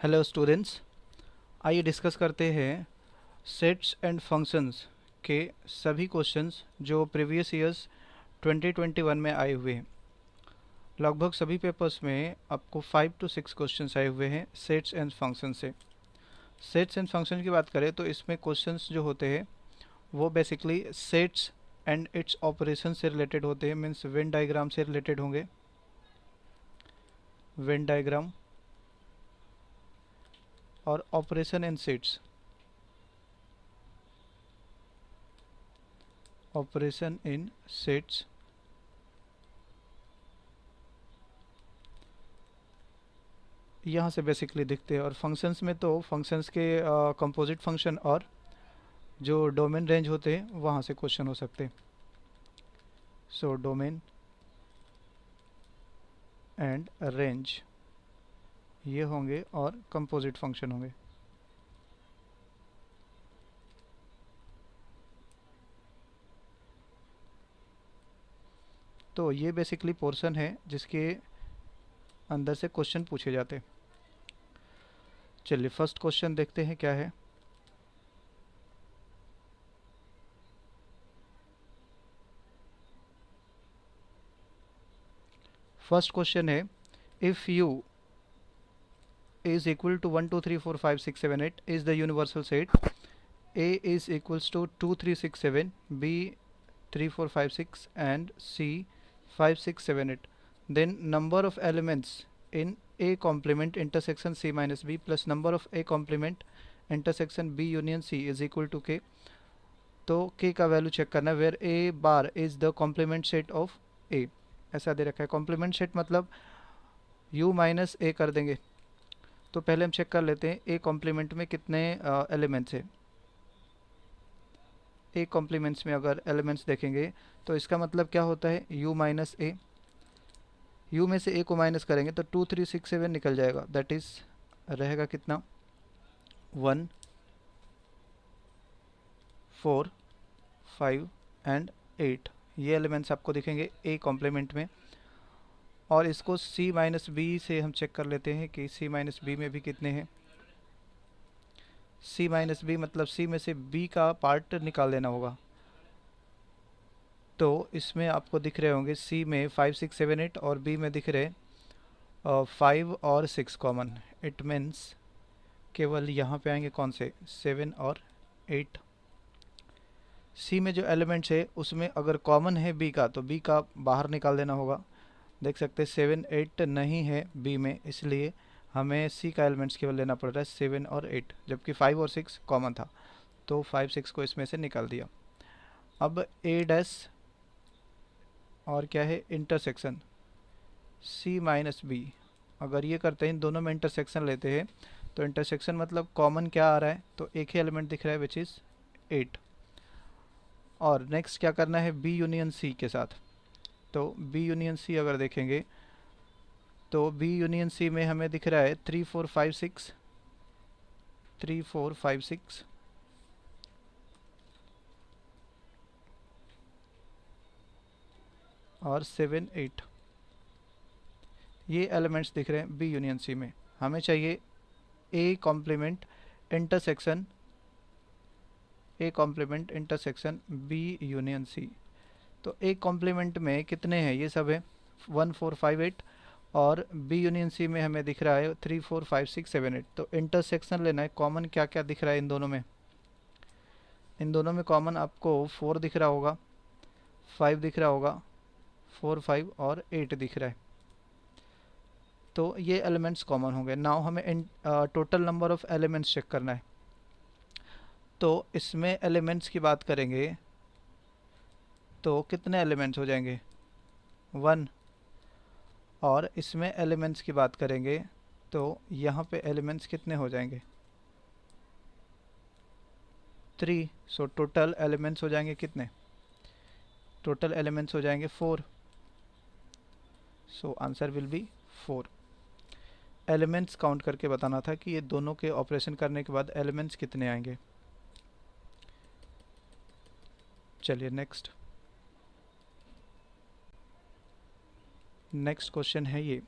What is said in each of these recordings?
Hello students, आइए discuss करते हैं सेट्स एंड फंक्शंस के सभी क्वेश्चंस जो प्रीवियस ईयर्स 2021 में आए हुए हैं। लगभग सभी पेपर्स में आपको 5 to 6 क्वेश्चंस आए हुए हैं सेट्स एंड फंक्शन से। सेट्स एंड फंक्शन की बात करें तो इसमें क्वेश्चंस जो होते हैं वो basically sets and its operation से रिलेटेड होते हैं, मीन्स वेन डायग्राम से रिलेटेड होंगे। वेन डायग्राम और operation in sets, operation in sets, यहाँ से बेसिकली दिखते हैं। और फंक्शंस में तो फंक्शंस के कंपोजिट फंक्शन और जो डोमेन रेंज होते हैं वहाँ से क्वेश्चन हो सकते हैं। सो डोमेन एंड रेंज ये होंगे और कंपोजिट फंक्शन होंगे। तो ये बेसिकली पोर्शन है जिसके अंदर से क्वेश्चन पूछे जाते हैं। चलिए फर्स्ट क्वेश्चन देखते हैं क्या है। फर्स्ट क्वेश्चन है, if you is equal to 1 2 3 4 5 6 7 8 is the universal set. A is equals to 2 3 6 7, B 3 4 5 6 and C 5 6 7 8. Then number of elements in A complement intersection C minus B plus number of A complement intersection B union C is equal to K. तो K का value check करना है where A bar is the complement set of A। ऐसा दे रखा है। Complement set मतलब U minus A कर देंगे। तो पहले हम चेक कर लेते हैं ए कॉम्प्लीमेंट में कितने एलिमेंट्स है। ए कॉम्प्लीमेंट्स में अगर एलिमेंट्स देखेंगे तो इसका मतलब क्या होता है, यू माइनस ए। यू में से ए को माइनस करेंगे तो 2 3 6 7 निकल जाएगा। दैट इज रहेगा कितना, 1 4 5 एंड 8। ये एलिमेंट्स आपको दिखेंगे ए कॉम्प्लीमेंट में। और इसको C माइनस बी से हम चेक कर लेते हैं कि C माइनस बी में भी कितने हैं। C माइनस बी मतलब C में से B का पार्ट निकाल देना होगा। तो इसमें आपको दिख रहे होंगे C में 5 6 7 8 और B में दिख रहे 5 और 6 कॉमन। इट मीन्स केवल यहाँ पे आएंगे कौन से, 7 और 8। C में जो एलिमेंट्स है उसमें अगर कॉमन है B का तो B का बाहर निकाल देना होगा। देख सकते हैं 7 8 नहीं है B में, इसलिए हमें C का एलिमेंट्स केवल लेना पड़ रहा है 7 और 8, जबकि 5 और 6 कॉमन था। तो 5 6 को इसमें से निकाल दिया। अब A डैश और क्या है, इंटरसेक्शन C माइनस बी। अगर ये करते हैं इन दोनों में इंटरसेक्शन लेते हैं तो इंटरसेक्शन मतलब कॉमन क्या आ रहा है, तो एक ही एलिमेंट दिख रहा है विच इज़ 8। और नेक्स्ट क्या करना है, B यूनियन C के साथ। तो B यूनियन C अगर देखेंगे तो B यूनियन C में हमें दिख रहा है 3 4 5 6, 3 4 5 6 और 7 8। ये एलिमेंट्स दिख रहे हैं B यूनियन C में। हमें चाहिए A complement intersection, A complement intersection B union C। तो A कॉम्प्लीमेंट में कितने हैं, ये सब है 1 4 5 8 और B यूनियन C में हमें दिख रहा है 3 4 5 6 7 8। तो इंटरसेक्शन लेना है, कॉमन क्या क्या दिख रहा है इन दोनों में। इन दोनों में कॉमन आपको 4 दिख रहा होगा, 5 दिख रहा होगा, 4 5 और 8 दिख रहा है। तो ये एलिमेंट्स कॉमन होंगे। नाउ हमें total number of elements check करना है। तो इसमें एलिमेंट्स की बात करेंगे तो कितने एलिमेंट्स हो जाएंगे, 1। और इसमें एलिमेंट्स की बात करेंगे तो यहाँ पे एलिमेंट्स कितने हो जाएंगे, 3। सो टोटल एलिमेंट्स हो जाएंगे कितने, टोटल एलिमेंट्स हो जाएंगे 4। So answer will be 4। Elements count करके बताना था कि ये दोनों के ऑपरेशन करने के बाद एलिमेंट्स कितने आएंगे। चलिए नेक्स्ट क्वेश्चन है ये,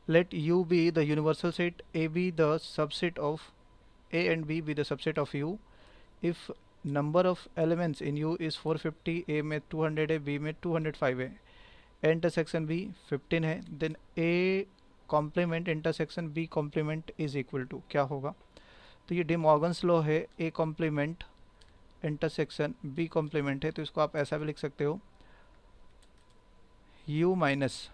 let U be the universal set, A be the subset of A and B be the subset of U. If number of elements in U is 450, A में 200 है, B में 205 है, A intersection B 15 है, then A complement intersection B complement is equal to क्या होगा? तो ये De Morgan's law है, A complement intersection B complement है, तो इसको आप ऐसा भी लिख सकते हो U माइनस,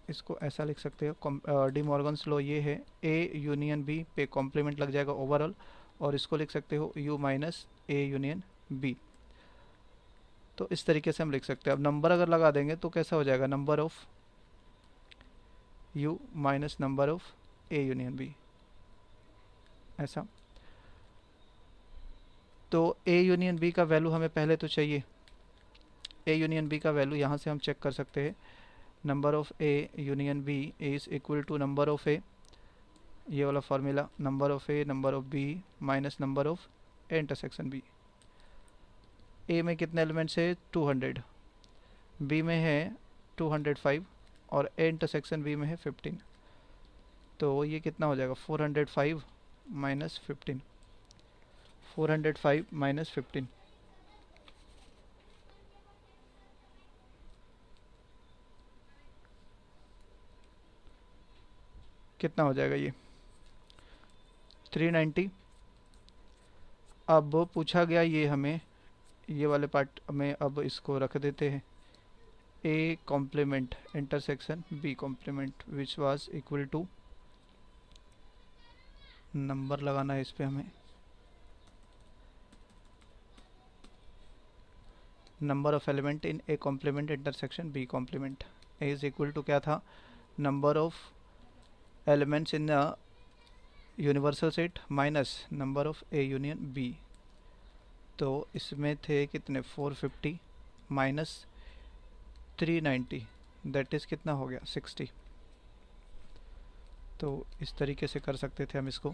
इसको ऐसा लिख सकते हो डी मॉर्गन्स लॉ ये है A यूनियन B पे कॉम्प्लीमेंट लग जाएगा ओवरऑल, और इसको लिख सकते हो U minus A union B। तो इस तरीके से हम लिख सकते हैं। अब नंबर अगर लगा देंगे तो कैसा हो जाएगा, number of U minus number of A union B, ऐसा। तो A यूनियन B का वैल्यू हमें पहले तो चाहिए, A यूनियन B का वैल्यू यहाँ से हम चेक कर सकते हैं, number of A union B is equal to number of A, ये वाला formula, number of A number of B minus number of A intersection B। A में कितने एलिमेंट्स है 200, B में है 205 और A इंटरसेक्शन B में है 15, तो ये कितना हो जाएगा 405 माइनस 15, 405 माइनस 15, कितना हो जाएगा ये 390। अब पूछा गया ये हमें, ये वाले पार्ट में अब इसको रख देते हैं, A complement intersection B complement which was equal to, number लगाना है इस पे हमें, number of element in A complement intersection B complement is equal to क्या था, number of elements in universal set minus number of A union B। तो इसमें थे कितने 450 माइनस 390, दैट इज़ कितना हो गया 60। तो इस तरीके से कर सकते थे हम इसको।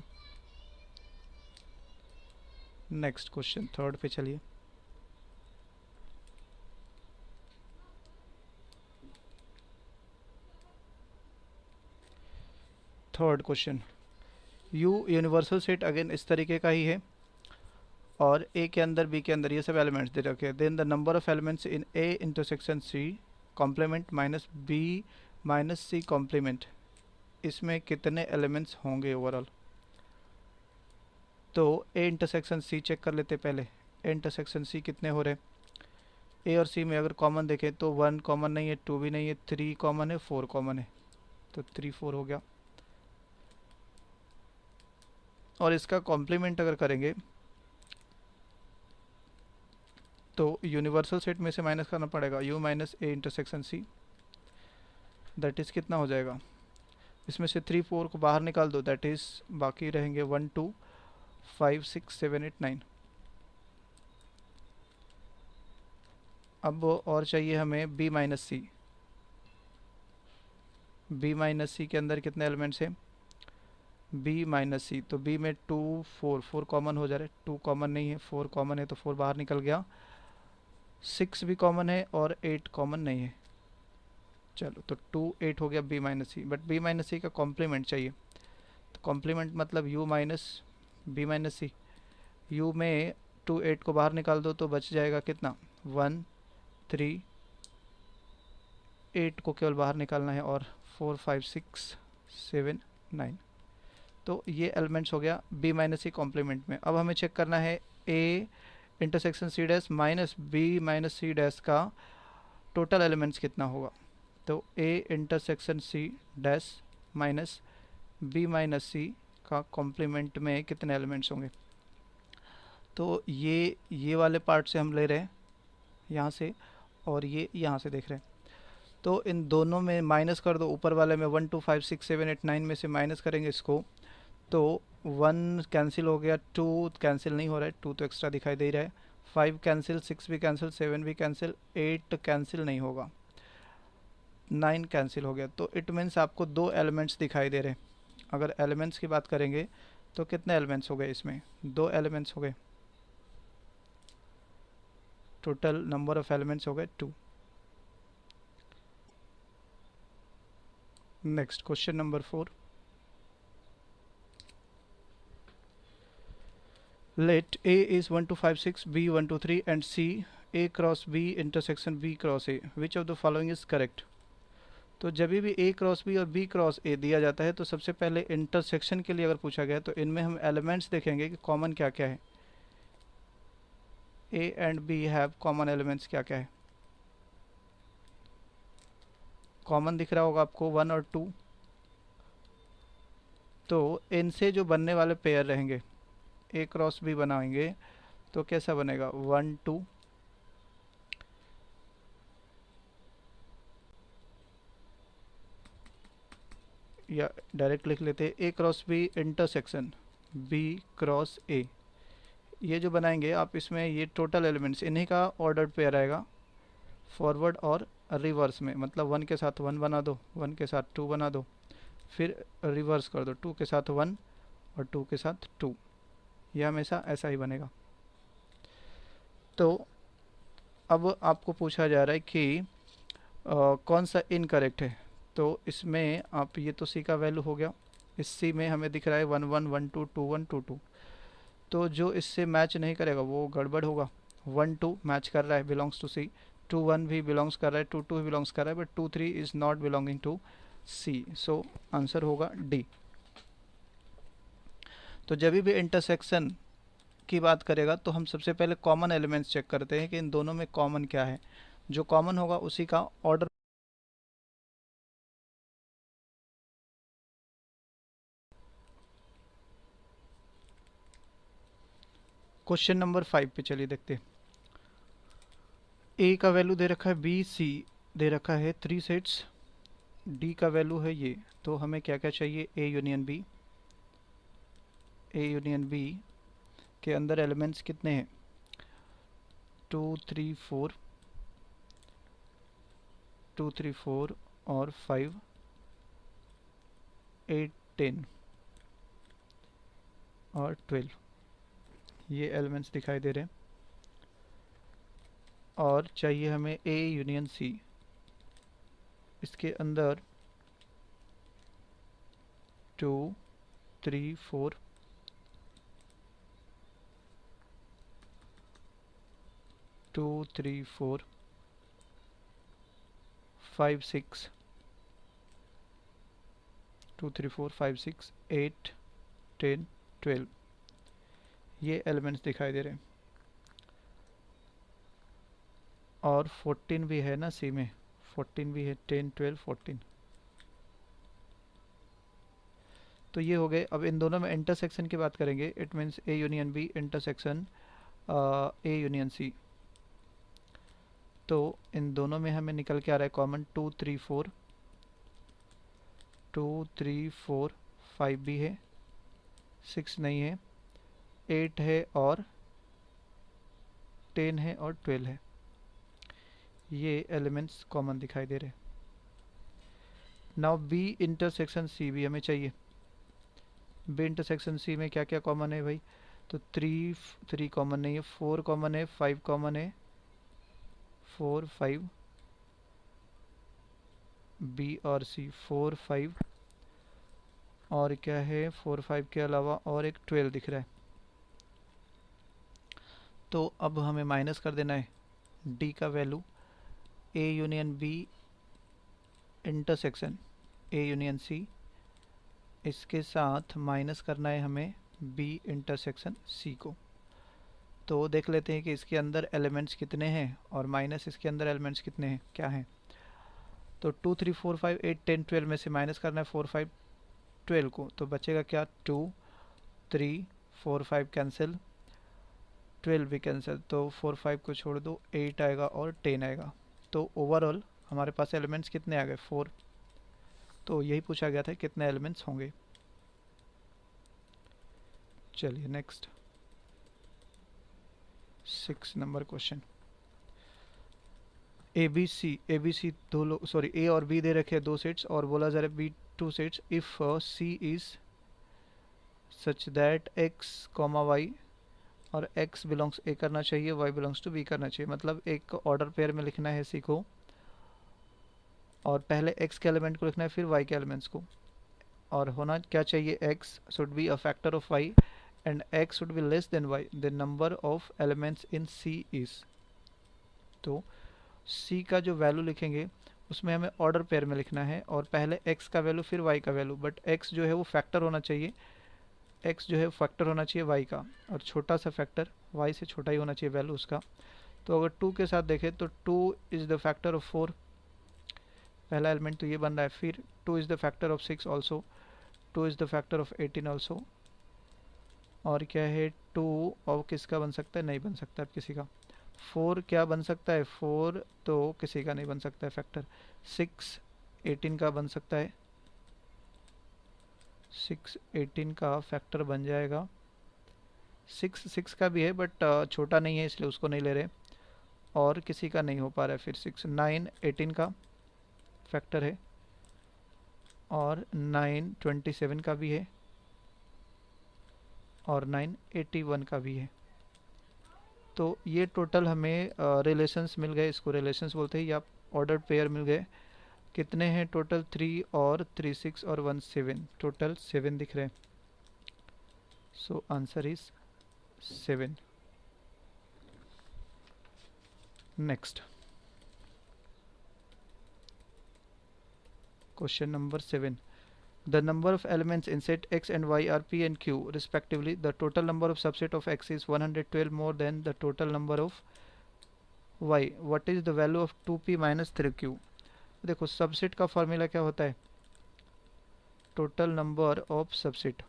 नेक्स्ट क्वेश्चन थर्ड पे चलिए। Third question, U universal set again इस तरीके का ही है, और A के अंदर B के अंदर ये सब एलिमेंट्स दे रखे हैं। Then the number of elements in A intersection C complement minus B minus C complement, इसमें कितने एलिमेंट्स होंगे ओवरऑल। तो A इंटरसेक्शन C चेक कर लेते पहले, A इंटरसेक्शन C कितने हो रहे, A और C में अगर कॉमन देखें तो 1 कॉमन नहीं है, 2 भी नहीं है, 3 कॉमन है, 4 कॉमन है, तो 3 4 हो गया। और इसका कॉम्प्लीमेंट अगर करेंगे तो यूनिवर्सल सेट में से माइनस करना पड़ेगा, U minus A intersection C, that is कितना हो जाएगा, इसमें से 3 4 को बाहर निकाल दो, दैट इज़ बाकी रहेंगे 1 2 5 6 7 8 9। अब और चाहिए हमें B minus C, B minus C के अंदर कितने एलिमेंट्स हैं, B माइनस C, तो B में 2 4 4 कॉमन हो जा रहे, 2 कॉमन नहीं है, 4 कॉमन है, तो 4 बाहर निकल गया, 6 भी कॉमन है और 8 कॉमन नहीं है। चलो तो 2 8 हो गया B minus C, but B minus C का कॉम्प्लीमेंट चाहिए, तो कॉम्प्लीमेंट मतलब U minus B minus C, U में 2 8 को बाहर निकाल दो तो बच जाएगा कितना 1 3, 8 को केवल बाहर निकालना है, और 4 5 6 7 9। तो ये एलिमेंट्स हो गया B माइनस C कॉम्प्लीमेंट में। अब हमें चेक करना है A intersection C dash minus B minus C dash का टोटल एलिमेंट्स कितना होगा। तो A intersection C dash minus B minus C का कॉम्प्लीमेंट में कितने एलिमेंट्स होंगे। तो ये वाले पार्ट से हम ले रहे हैं यहाँ से, और ये यहाँ से देख रहे हैं, तो इन दोनों में माइनस कर दो, ऊपर वाले में 1 2 5 6 7 8 9 में से माइनस करेंगे इसको, तो 1 कैंसिल हो गया, 2 कैंसिल नहीं हो रहा है, 2 तो एक्स्ट्रा दिखाई दे रहा है, 5 कैंसिल, 6 भी कैंसिल, 7 भी कैंसिल, 8 कैंसिल नहीं होगा, 9 कैंसिल हो गया। तो इट मीन्स आपको 2 एलिमेंट्स दिखाई दे रहे हैं। अगर एलिमेंट्स की बात करेंगे तो कितने एलिमेंट्स हो गए, इसमें 2 एलिमेंट्स हो गए, टोटल नंबर ऑफ एलिमेंट्स हो गए 2। Next question number 4. Let A is 1 2 5 6, B 1 2 3 and C A cross B intersection B cross A. Which of the following is correct? तो जब भी A क्रॉस B और B क्रॉस A दिया जाता है तो सबसे पहले इंटरसेक्शन के लिए अगर पूछा गया तो इनमें हम एलिमेंट्स देखेंगे कि कॉमन क्या क्या है. A and B have common elements क्या क्या है. कॉमन दिख रहा होगा आपको 1 और 2. तो इनसे जो बनने वाले पेयर रहेंगे A क्रॉस B बनाएंगे तो कैसा बनेगा 1 2 या डायरेक्ट लिख लेते हैं A cross B intersection B cross A. ये जो बनाएंगे आप इसमें ये टोटल एलिमेंट्स इन्हीं का ऑर्डर पेयर आएगा फॉरवर्ड और रिवर्स में. मतलब 1 के साथ 1 बना दो, 1 के साथ 2 बना दो, फिर रिवर्स कर दो 2 के साथ 1 और 2 के साथ 2. यह हमेशा ऐसा ही बनेगा. तो अब आपको पूछा जा रहा है कि कौन सा इनकरेक्ट है. तो इसमें आप ये तो सी का वैल्यू हो गया. इस सी में हमें दिख रहा है 1 1 1 2 2 1 2 2. तो जो इससे मैच नहीं करेगा वो गड़बड़ होगा. 1 2 मैच कर रहा है, बिलोंग्स टू सी. 2 1 भी बिलोंग्स कर रहा है, 2 2 भी बिलोंग्स कर रहा है, but 2 3 is not belonging to C. So answer होगा डी. तो जब भी इंटरसेक्शन की बात करेगा तो हम सबसे पहले कॉमन एलिमेंट्स चेक करते हैं कि इन दोनों में कॉमन क्या है. जो कॉमन होगा उसी का ऑर्डर. क्वेश्चन नंबर 5 पे चलिए देखते हैं. ए का वैल्यू दे रखा है बी सी दे रखा है 3 सेट्स. डी का वैल्यू है ये. तो हमें क्या क्या चाहिए A union B. A union B के अंदर एलिमेंट्स कितने हैं 2 3 4 2 3 4 और 5 8 10 और 12. ये एलिमेंट्स दिखाई दे रहे हैं. और चाहिए हमें ए यूनियन सी. इसके अंदर 2 3 4 2 3 4 5 6 2 3 4 5 6 8 10 12. ये एलिमेंट्स दिखाई दे रहे हैं. और 14 भी है ना सी में. 14 भी है 10 12 14. तो ये हो गए. अब इन दोनों में इंटरसेक्शन की बात करेंगे. It means A union B intersection A union C. तो इन दोनों में हमें निकल के आ रहा है कॉमन 2 3 4 2 3 4 5 भी है, 6 नहीं है, 8 है और 10 है और 12 है. ये एलिमेंट्स कॉमन दिखाई दे रहे हैं. नाउ बी इंटरसेक्शन सी भी हमें चाहिए. बी इंटरसेक्शन सी में क्या क्या कॉमन है भाई. तो 3 कॉमन नहीं है, 4 कॉमन है, 5 कॉमन है, 4 5 बी और सी 4 5 और क्या है 4 5 के अलावा और एक 12 दिख रहा है. तो अब हमें माइनस कर देना है डी का value. A union B intersection A union C, इसके साथ माइनस करना है हमें बी इंटरसेक्शन सी को. तो देख लेते हैं कि इसके अंदर एलिमेंट्स कितने हैं और माइनस इसके अंदर एलिमेंट्स कितने हैं क्या हैं. तो 2 3 4 5 8 10 12 में से माइनस करना है 4 5 12 को. तो बचेगा क्या 2 3 4 5 कैंसिल, 12 भी कैंसिल. तो 4 5 को छोड़ दो, 8 आएगा और 10 आएगा. तो ओवरऑल हमारे पास एलिमेंट्स कितने आ गए 4. तो यही पूछा गया था कितने एलिमेंट्स होंगे. चलिए next 6 number question. A B C दो लोग सॉरी ए और बी दे रखे हैं 2 सेट्स और बोला जा रहा है be 2 sets if C is such that X comma Y और x बिलोंग्स ए करना चाहिए y बिलोंग्स टू बी करना चाहिए. मतलब एक ऑर्डर पेयर में लिखना है सी को और पहले x के एलिमेंट को लिखना है फिर y के एलिमेंट्स को, और होना क्या चाहिए, x should be a factor of y and x should be less than y, the number of elements in C is. तो C का जो वैल्यू लिखेंगे उसमें हमें ऑर्डर पेयर में लिखना है, और पहले x का वैल्यू फिर y का वैल्यू, बट x जो है वो फैक्टर होना चाहिए, x जो है फैक्टर होना चाहिए y का, और छोटा सा फैक्टर y से छोटा ही होना चाहिए वैल्यू उसका। तो अगर 2 के साथ देखें तो 2 इज़ द फैक्टर ऑफ 4, पहला एलिमेंट तो ये बन रहा है, फिर 2 is the factor of 6 also, 2 is the factor of 18 also, और क्या है 2 और किसका बन सकता है, नहीं बन सकता अब किसी का। 4 क्या बन सकता है, 4 तो किसी का नहीं बन सकता है फैक्टर। 6 18 का बन सकता है, 6 18 का फैक्टर बन जाएगा। 6 6 का भी है बट छोटा नहीं है इसलिए उसको नहीं ले रहे, और किसी का नहीं हो पा रहा है। फिर 6 9 18 का फैक्टर है, और 9 27 का भी है, और 9 81 का भी है। तो ये टोटल हमें रिलेशंस मिल गए, इसको रिलेशंस बोलते हैं, या ऑर्डर पेयर मिल गए। कितने हैं टोटल, 3 और 3 6 और 1 7, टोटल 7 दिख रहे हैं। So answer is 7। Next question number 7, the number of elements in set x and y are p and q respectively. The total number of subset of x is 112 more than the total number of y. What is the value of 2p minus 3q? देखो subset का formula क्या होता है, total number of subset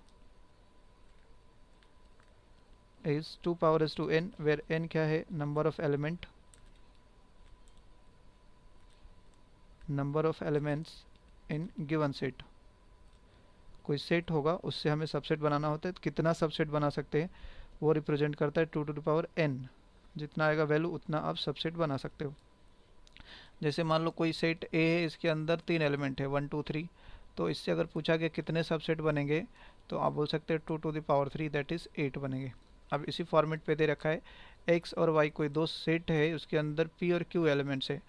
is 2 power S to n, where n क्या है, number of element, number of elements in given set. कोई set होगा उससे हमें सबसेट बनाना होता है, तो कितना सबसेट बना सकते हैं वो रिप्रेजेंट करता है 2 टू द पावर n, जितना आएगा वैल्यू उतना आप सबसेट बना सकते हो। जैसे मान लो कोई सेट A है, इसके अंदर 3 एलिमेंट है 1 2 3, तो इससे अगर पूछा गया कितने सबसेट बनेंगे तो आप बोल सकते हैं 2 to the power 3 that is 8 बनेंगे। अब इसी फॉर्मेट पे दे रखा है x और y कोई दो सेट है, उसके अंदर p और q एलिमेंट्स है,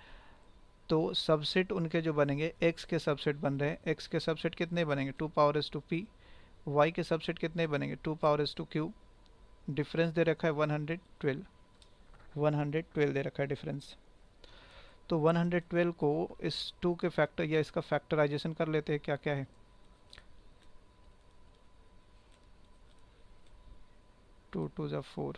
तो सबसेट उनके जो बनेंगे x के सबसेट बन रहे हैं, x के सबसेट कितने बनेंगे 2 power S to p, y के सबसेट कितने बनेंगे 2 power S to q, difference दे रखा है 112, 112 दे रखा है डिफरेंस। तो 112 को इस 2 के फैक्टर या इसका फैक्टराइजेशन कर लेते हैं, क्या क्या है 2 2 जा 4,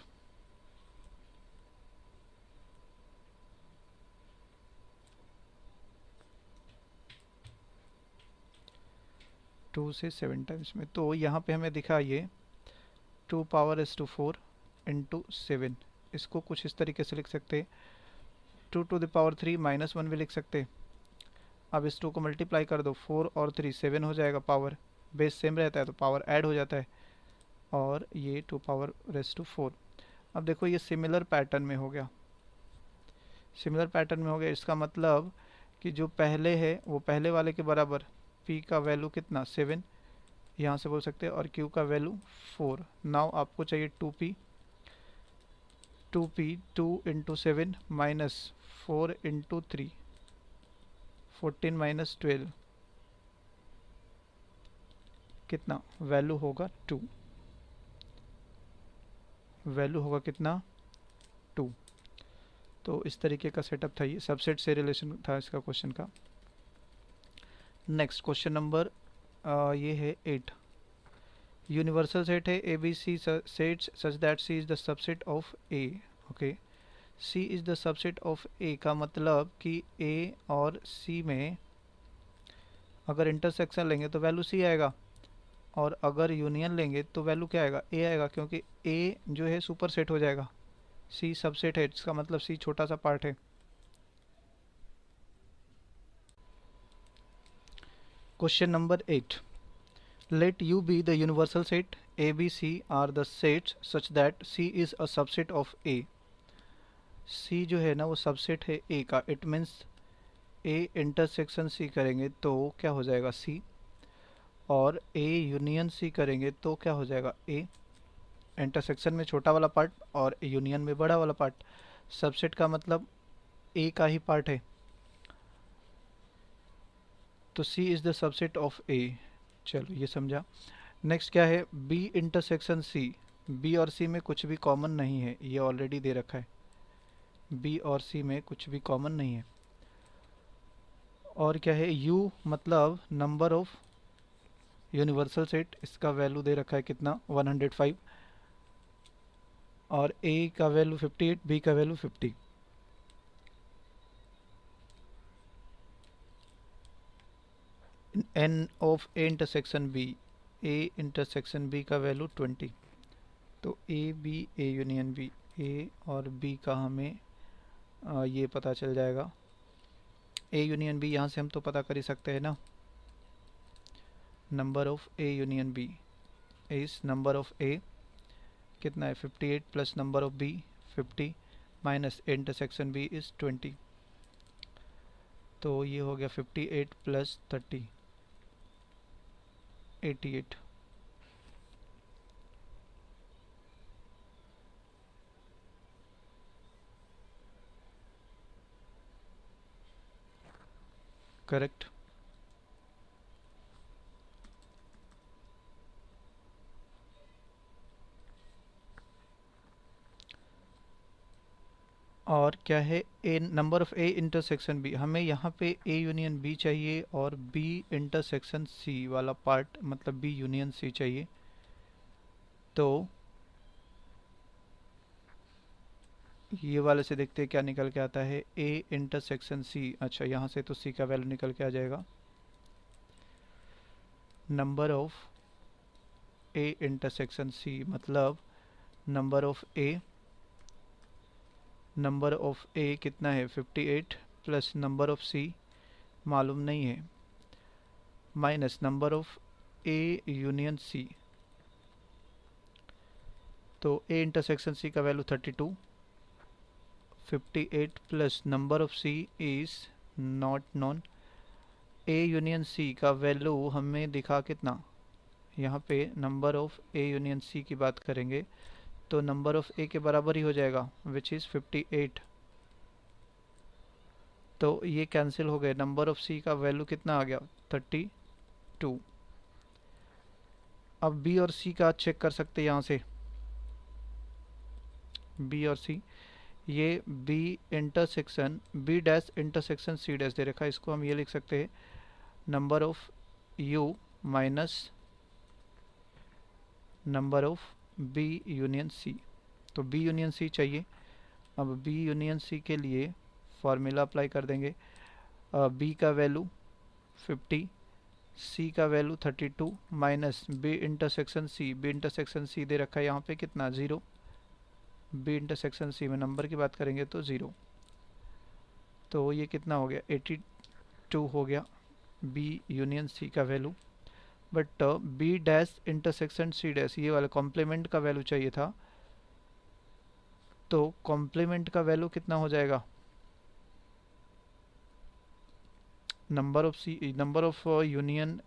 2 से 7 टाइम्स में, तो यहाँ पे हमें दिखा ये 2 पावर एस टू 4 इंटू 7, इसको कुछ इस तरीके से लिख सकते हैं 2 टू द पावर 3 माइनस 1 भी लिख सकते हैं। अब इस 2 को मल्टीप्लाई कर दो, 4 और 3 7 हो जाएगा, पावर बेस सेम रहता है तो पावर ऐड हो जाता है, और ये 2 पावर रेस टू 4। अब देखो ये सिमिलर पैटर्न में हो गया, सिमिलर पैटर्न में हो गया, इसका मतलब कि जो पहले है वो पहले वाले के बराबर, p का वैल्यू कितना 7 यहाँ से बोल सकते हैं, और q का वैल्यू 4। नाउ आपको चाहिए 2p, 2 into 7 minus 4 into 3, 14 minus 12, कितना वैल्यू होगा 2, वैल्यू होगा कितना 2। तो इस तरीके का सेटअप था, ये सबसेट से रिलेशन था इसका क्वेश्चन का। नेक्स्ट क्वेश्चन नंबर ये है 8, यूनिवर्सल सेट है A B C sets such that C is the subset of A. Okay, C is the subset of A का मतलब कि ए और सी में अगर इंटरसेक्शन लेंगे तो वैल्यू सी आएगा, और अगर यूनियन लेंगे तो वैल्यू क्या आएगा, ए आएगा, क्योंकि ए जो है सुपर सेट हो जाएगा, सी सबसेट है, इसका मतलब सी छोटा सा पार्ट है। Question number 8, let U be the universal set, A, B, C are the sets such that C is a subset of A। C जो है ना वो सबसेट है A का, it means A intersection C करेंगे तो क्या हो जाएगा C, और A यूनियन C करेंगे तो क्या हो जाएगा A। इंटरसेक्शन में छोटा वाला पार्ट और यूनियन में बड़ा वाला पार्ट, सबसेट का मतलब A का ही पार्ट है। तो C is the subset of A। चलो ये समझा। नेक्स्ट क्या है, B इंटरसेक्शन C। B और C में कुछ भी कॉमन नहीं है, ये ऑलरेडी दे रखा है। B और C में कुछ भी कॉमन नहीं है। और क्या है, U मतलब नंबर ऑफ यूनिवर्सल सेट, इसका वैल्यू दे रखा है कितना, 105। और A का वैल्यू 58, B का value 50। N of A intersection B, A intersection B का वैल्यू 20। तो A B A union B, A और B का हमें ये पता चल जाएगा। A यूनियन B यहाँ से हम तो पता कर ही सकते हैं ना। Number of A union B इस नंबर ऑफ A कितना है, 58 plus number of B 50 minus intersection B is 20। तो ये हो गया 58 प्लस 30 88। करेक्ट। और क्या है, a number of A intersection B, हमें यहाँ पे ए यूनियन बी चाहिए और बी इंटरसेक्शन सी वाला पार्ट मतलब बी यूनियन सी चाहिए। तो ये वाले से देखते हैं क्या निकल के आता है, ए इंटरसेक्शन सी। अच्छा यहाँ से तो सी का वैल्यू निकल के आ जाएगा। Number of A intersection C मतलब number of A, number of A कितना है 58 प्लस नंबर ऑफ सी मालूम नहीं है, minus number of A union C. तो ए इंटरसेक्शन सी का value 32, 58 plus number of C is not known. A union C का value हमें दिखा कितना, यहाँ पे number of A union C की बात करेंगे तो नंबर ऑफ ए के बराबर ही हो जाएगा विच इज़ 58। तो ये कैंसिल हो गए, नंबर ऑफ सी का वैल्यू कितना आ गया 32। अब बी और सी का चेक कर सकते हैं यहाँ से, बी और सी, ये B intersection B dash intersection C dash दे रखा है, इसको हम ये लिख सकते हैं number of U minus number of B union C. तो बी यूनियन सी चाहिए। अब बी यूनियन सी के लिए फॉर्मूला अप्लाई कर देंगे। बी का वैल्यू 50, सी का value 32 minus B intersection C, B intersection C दे रखा है यहाँ पे कितना 0, बी इंटरसेक्शन सी में नंबर की बात करेंगे तो 0। तो ये कितना हो गया 82 हो गया बी यूनियन सी का value. But B dash intersection C dash ये वाला कॉम्प्लीमेंट का वैल्यू चाहिए था, तो कॉम्प्लीमेंट का वैल्यू कितना हो जाएगा, number of C, number of union,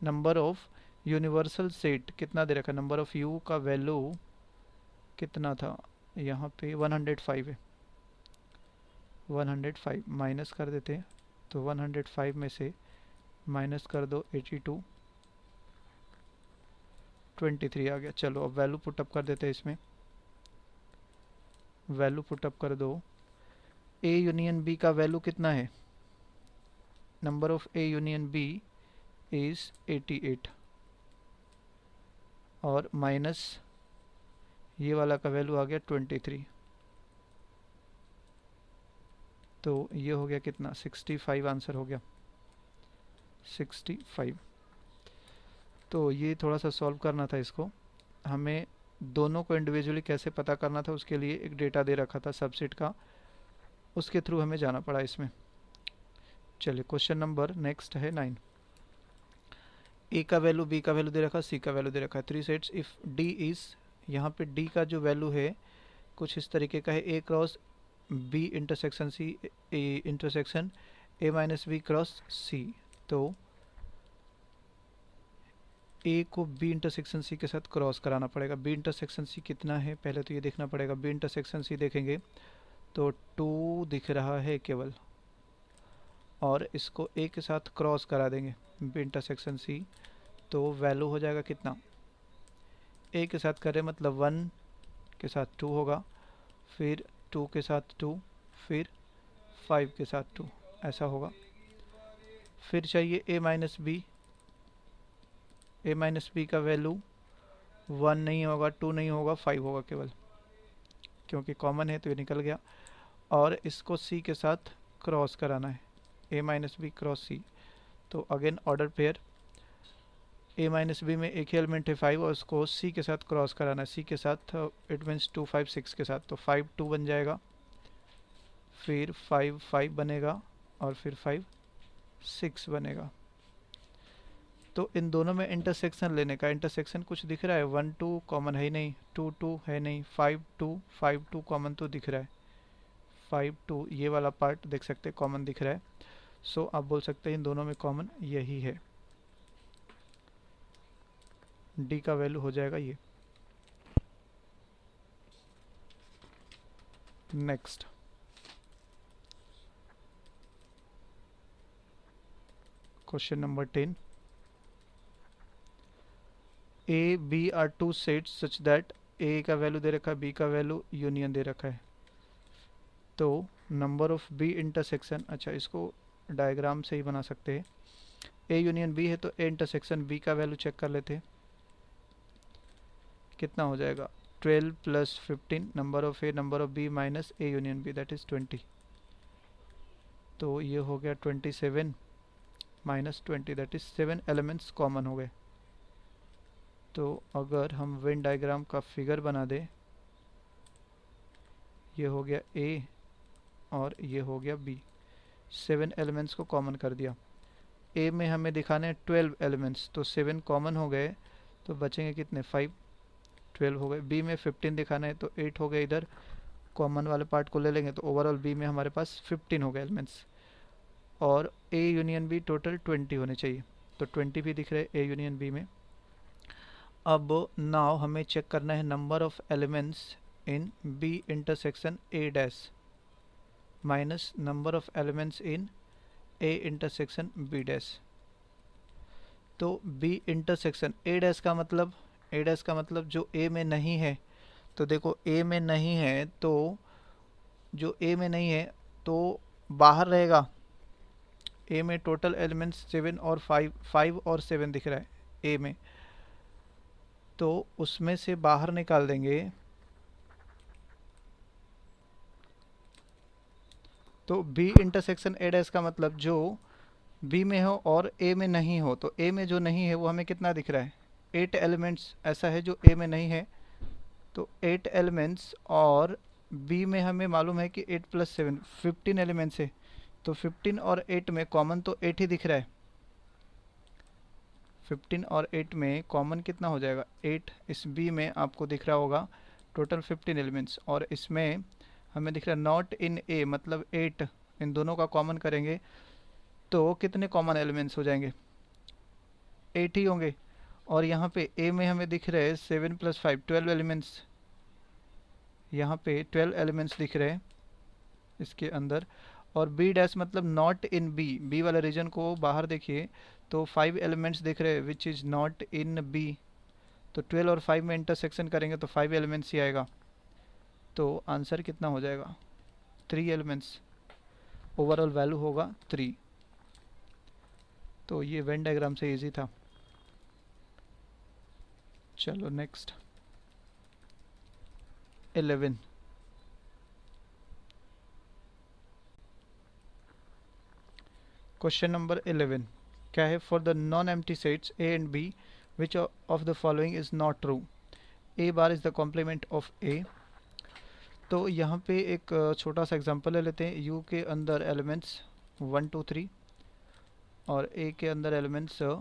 number of universal set कितना दे रखा है, नंबर ऑफ यू का वैल्यू कितना था यहाँ पे 105 है, 105 माइनस कर देते हैं। तो 105 में से माइनस कर दो 82, 23 आ गया। चलो अब वैल्यू पुटअप कर देते हैं इसमें, वैल्यू पुटअप कर दो। ए यूनियन बी का वैल्यू कितना है, number of A union B is 88 और माइनस ये वाला का वैल्यू आ गया 23। तो ये हो गया कितना 65 आंसर हो गया 65। तो ये थोड़ा सा सॉल्व करना था इसको, हमें दोनों को इंडिविजुअली कैसे पता करना था उसके लिए एक डेटा दे रखा था सबसेट का, उसके थ्रू हमें जाना पड़ा इसमें। चलिए क्वेश्चन नंबर नेक्स्ट है 9। ए का वैल्यू बी का वैल्यू दे रखा, सी का वैल्यू दे रखा है, 3 सेट्स इफ डी इज, यहाँ पे डी का जो वैल्यू है कुछ इस तरीके का है, A cross B intersection C, A intersection A minus B cross C. तो ए को बी इंटरसेक्शन सी के साथ क्रॉस कराना पड़ेगा। बी इंटरसेक्शन सी कितना है पहले तो ये देखना पड़ेगा, बी इंटरसेक्शन सी देखेंगे तो 2 दिख रहा है केवल, और इसको ए के साथ क्रॉस करा देंगे बी इंटरसेक्शन सी, तो वैल्यू हो जाएगा कितना, ए के साथ करें मतलब 1 के साथ 2 होगा, फिर 2 के साथ 2, फिर 5 के साथ 2, ऐसा होगा। फिर चाहिए a minus B, a minus B का वैल्यू 1 नहीं होगा, 2 नहीं होगा, 5 होगा केवल, क्योंकि कॉमन है तो ये निकल गया। और इसको c के साथ क्रॉस कराना है, a minus B cross c, तो again order pair, a minus B में एक ही एलिमेंट है 5 और उसको c के साथ क्रॉस कराना है, c के साथ इट मीन्स 2 5 6 के साथ, तो 5 2 बन जाएगा, फिर 5 5 बनेगा और फिर 5 6 बनेगा। तो इन दोनों में इंटरसेक्शन लेने का, इंटरसेक्शन कुछ दिख रहा है, 1 2 कॉमन है ही नहीं, 2 2 है नहीं, 5 2 कॉमन तो दिख रहा है, 5 2 ये वाला पार्ट देख सकते हैं कॉमन दिख रहा है। सो आप बोल सकते हैं इन दोनों में कॉमन यही है, डी का वैल्यू हो जाएगा ये। Next question number 10, A B are two sets such that A का वैल्यू दे रखा है, बी का वैल्यू यूनियन दे रखा है, तो नंबर ऑफ बी इंटरसेक्शन, अच्छा इसको डायग्राम से ही बना सकते हैं, ए यूनियन बी है तो ए इंटरसेक्शन बी का वैल्यू चेक कर लेते हैं, कितना हो जाएगा 12 plus 15, number of A number of B minus A union B that is 20, तो ये हो गया 27 minus 20 that is 7 elements common हो गए। तो अगर हम वेन डायग्राम का फिगर बना दे, ये हो गया ए और ये हो गया बी, 7 एलिमेंट्स को कॉमन कर दिया। ए में हमें दिखाने हैं 12 एलिमेंट्स, तो 7 कॉमन हो गए तो बचेंगे कितने 5, 12 हो गए। बी में 15 दिखाना है तो 8 हो गए, इधर कॉमन वाले पार्ट को ले लेंगे तो ओवरऑल बी में हमारे पास 15 हो गए एलिमेंट्स, और ए यूनियन बी टोटल 20 होने चाहिए, तो 20 भी दिख रहे ए यूनियन बी में। अब नाउ हमें चेक करना है number of elements in B intersection A dash minus number of elements in A intersection B dash. तो बी इंटरसेक्शन ए डैश का मतलब, ए डैश का मतलब जो ए में नहीं है, तो देखो ए में नहीं है तो जो ए में नहीं है तो बाहर रहेगा, ए में टोटल एलिमेंट्स 7 और 5 और 7 दिख रहा है ए में, तो उसमें से बाहर निकाल देंगे, तो बी इंटरसेक्शन ए डैश का मतलब जो बी में हो और ए में नहीं हो, तो ए में जो नहीं है वो हमें कितना दिख रहा है 8 एलिमेंट्स ऐसा है जो ए में नहीं है, तो 8 एलिमेंट्स, और बी में हमें मालूम है कि 8 प्लस 7 15 एलिमेंट्स है, तो 15 और 8 में कॉमन तो 8 ही दिख रहा है, 15 और 8 में कॉमन कितना हो जाएगा 8, इस बी में आपको दिख रहा होगा टोटल 15 एलिमेंट्स, और इसमें हमें दिख रहा है नॉट इन ए मतलब 8, इन दोनों का कॉमन करेंगे तो कितने कॉमन एलिमेंट्स हो जाएंगे 8 ही होंगे, और यहाँ पे ए में हमें दिख रहे हैं 7 प्लस 5 12 एलिमेंट्स, यहाँ पे 12 एलिमेंट्स दिख रहे हैं इसके अंदर, और बी डैश मतलब नॉट इन बी, बी वाले रीजन को बाहर देखिए तो 5 एलिमेंट्स दिख रहे हैं which is not in B, तो 12 और 5 में इंटरसेक्शन करेंगे तो 5 एलिमेंट्स ही आएगा, तो आंसर कितना हो जाएगा 3 एलिमेंट्स, ओवरऑल वैल्यू होगा 3। तो ये वेन डायग्राम से इजी था। चलो नेक्स्ट 11, क्वेश्चन नंबर 11 क्या है, for the non empty sets A and B which of the following is not true, A bar is the complement of A. तो यहाँ पे एक छोटा सा एग्जांपल ले लेते हैं, यू के अंदर एलिमेंट्स 1 2 3 और ए के अंदर एलिमेंट्स 1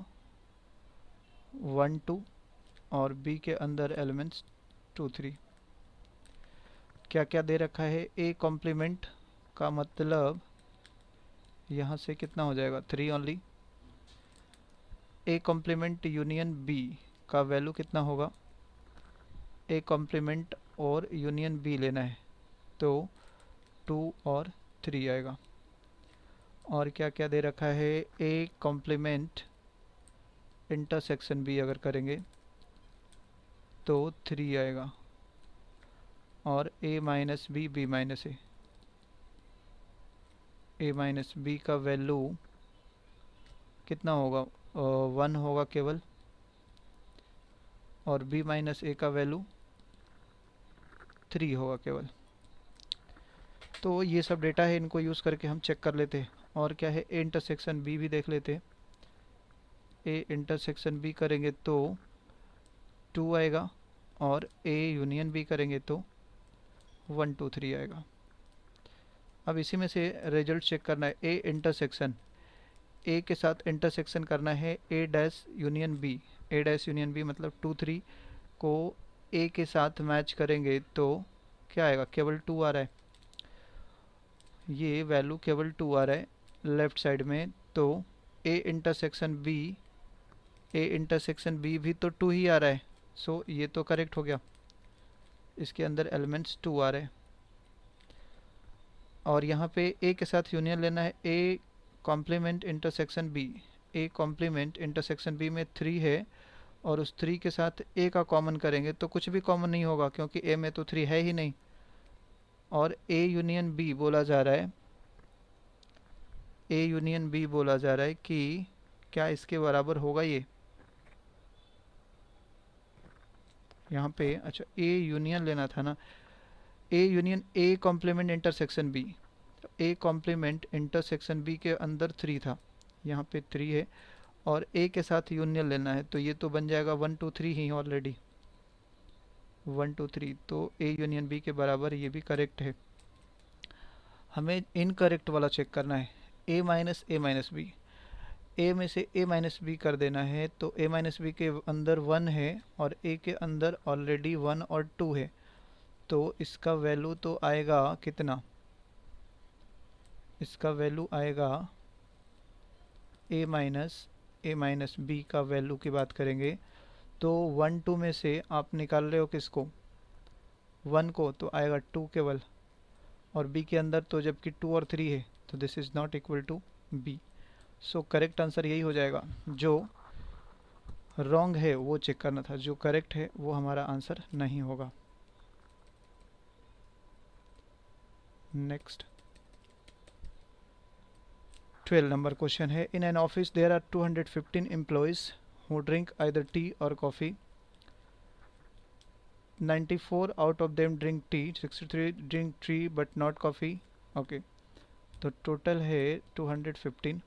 2 और बी के अंदर एलिमेंट्स 2 3। क्या क्या दे रखा है, ए कॉम्प्लीमेंट का मतलब यहाँ से कितना हो जाएगा 3 only, A complement union B का वैल्यू कितना होगा, ए कॉम्प्लीमेंट और यूनियन बी लेना है तो 2 और 3 आएगा, और क्या क्या दे रखा है, ए कॉम्प्लीमेंट इंटरसेक्शन बी अगर करेंगे तो 3 आएगा, और ए माइनस बी, बी माइनस ए माइनस बी का वैल्यू कितना होगा, 1 होगा केवल, और बी माइनस ए का वैल्यू 3 होगा केवल। तो ये सब डेटा है, इनको यूज़ करके हम चेक कर लेते हैं। और क्या है, ए इंटरसेक्शन बी भी देख लेते हैं। ए इंटरसेक्शन बी करेंगे तो 2 आएगा, और ए यूनियन बी करेंगे तो 1 2 3 आएगा। अब इसी में से रिजल्ट चेक करना है। ए इंटरसेक्शन, ए के साथ इंटरसेक्शन करना है ए डैश यूनियन बी। ए डैश यूनियन बी मतलब 2 3 को ए के साथ मैच करेंगे तो क्या आएगा, केवल 2 आ रहा है, ये वैल्यू केवल 2 आ रहा है लेफ्ट साइड में। तो ए इंटरसेक्शन बी भी तो 2 ही आ रहा है, सो ये तो करेक्ट हो गया, इसके अंदर एलिमेंट्स 2 आ रहे हैं। और यहाँ पे ए के साथ यूनियन लेना है, A complement intersection B. A complement intersection B में 3 है, और उस 3 के साथ ए का कॉमन करेंगे तो कुछ भी कॉमन नहीं होगा, क्योंकि ए में तो 3 है ही नहीं। और ए यूनियन बी बोला जा रहा है, ए यूनियन बी बोला जा रहा है कि क्या इसके बराबर होगा ये, यहाँ पे अच्छा ए यूनियन लेना था ना, A union A complement intersection B. A complement intersection B के अंदर 3 था, यहाँ पे 3 है, और ए के साथ यूनियन लेना है तो ये तो बन जाएगा 1 2 3 ही ऑलरेडी, 1 2 3। तो ए यूनियन बी के बराबर ये भी करेक्ट है। हमें इनकरेक्ट वाला चेक करना है, ए माइनस बी। ए में से ए माइनस बी कर देना है, तो ए माइनस बी के अंदर 1 है, और ए के अंदर ऑलरेडी 1 और 2 है, तो इसका वैल्यू तो आएगा कितना, इसका वैल्यू आएगा ए माइनस बी का वैल्यू की बात करेंगे तो 1 2 में से आप निकाल रहे हो किसको, 1 को, तो आएगा 2 केवल, और बी के अंदर तो जबकि 2 और 3 है, तो this is not equal to B. So correct answer यही हो जाएगा। जो रॉन्ग है वो चेक करना था, जो करेक्ट है वो हमारा आंसर नहीं होगा। नेक्स्ट 12 नंबर क्वेश्चन है, in an office there are 215 employees who drink either tea और coffee, 94 out of them drink tea, 63 drink tea but not coffee. Okay, तो टोटल है 215।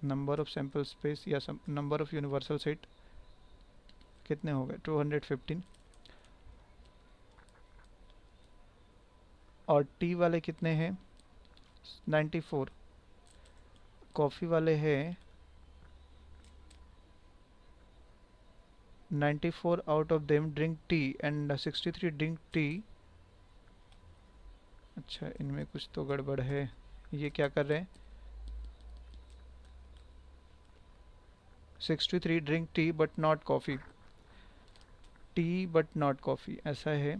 नंबर ऑफ सैम्पल स्पेस या number of universal set कितने हो गए, 215, और T वाले कितने हैं 94, कॉफ़ी वाले हैं 94 out of them drink T and 63 drink T. अच्छा, इनमें कुछ तो गड़बड़ है, ये क्या कर रहे हैं, 63 drink tea but not coffee, T but not coffee ऐसा है।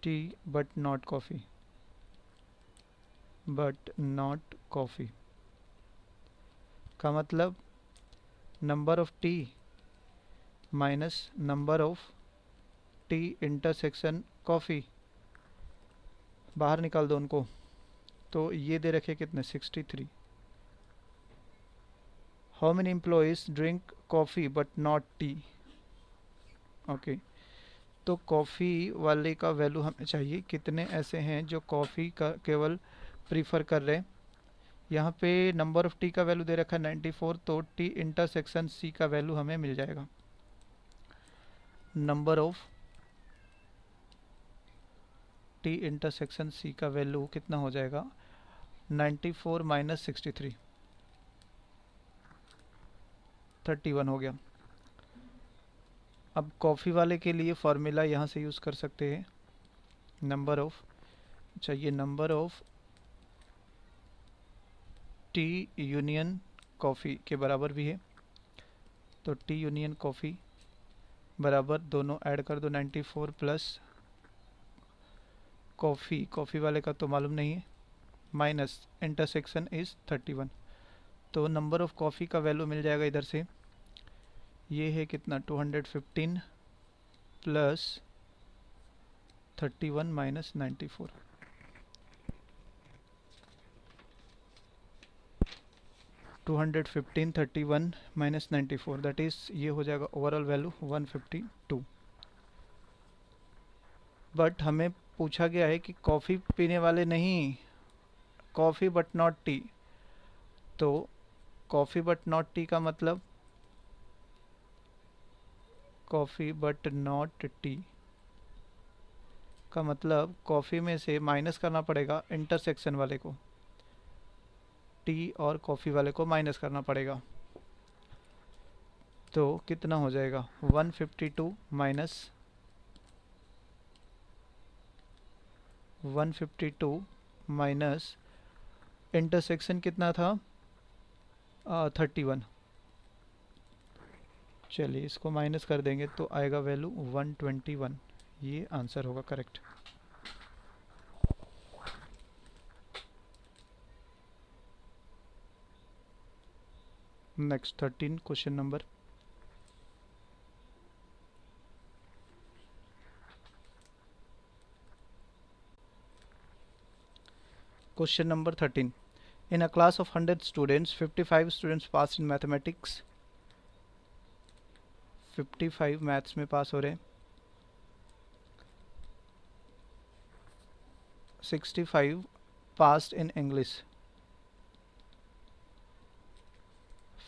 T but not coffee, but not coffee का मतलब number of T minus number of T intersection coffee, बाहर निकाल दो उनको। तो ये दे रखे कितने, 63। How many employees drink coffee but not T. Okay, तो कॉफ़ी वाले का वैल्यू हमें चाहिए, कितने ऐसे हैं जो कॉफ़ी का केवल प्रीफर कर रहे हैं। यहाँ पे नंबर ऑफ टी का वैल्यू दे रखा है 94, तो टी इंटरसेक्शन सी का वैल्यू हमें मिल जाएगा। Number of T intersection C का वैल्यू कितना हो जाएगा, 94 माइनस 63, 31 हो गया। अब कॉफ़ी वाले के लिए फॉर्मूला यहाँ से यूज़ कर सकते हैं, नंबर ऑफ, अच्छा ये number of T union coffee के बराबर भी है, तो टी यूनियन कॉफ़ी बराबर दोनों ऐड कर दो 94 प्लस कॉफ़ी वाले का तो मालूम नहीं है, माइनस इंटरसेक्शन इज़ 31। तो नंबर ऑफ़ कॉफ़ी का वैल्यू मिल जाएगा इधर से, ये है कितना 215 plus 31 minus 94। 215 31 minus 94 that is ये हो जाएगा ओवरऑल वैल्यू 152। बट हमें पूछा गया है कि कॉफ़ी पीने वाले नहीं, कॉफ़ी बट नॉट टी। तो कॉफ़ी बट नॉट टी का मतलब, कॉफ़ी बट नॉट टी का मतलब कॉफ़ी में से माइनस करना पड़ेगा इंटरसेक्शन वाले को, टी और कॉफ़ी वाले को माइनस करना पड़ेगा। तो कितना हो जाएगा 152 माइनस 152 माइनस इंटरसेक्शन कितना था 31। चलिए इसको माइनस कर देंगे तो आएगा वैल्यू 121। ये आंसर होगा correct. Next 13 question number. Question number 13. In a class of 100 students, 55 students passed in mathematics. 55 maths में पास हो रहे हैं, 65 passed in English.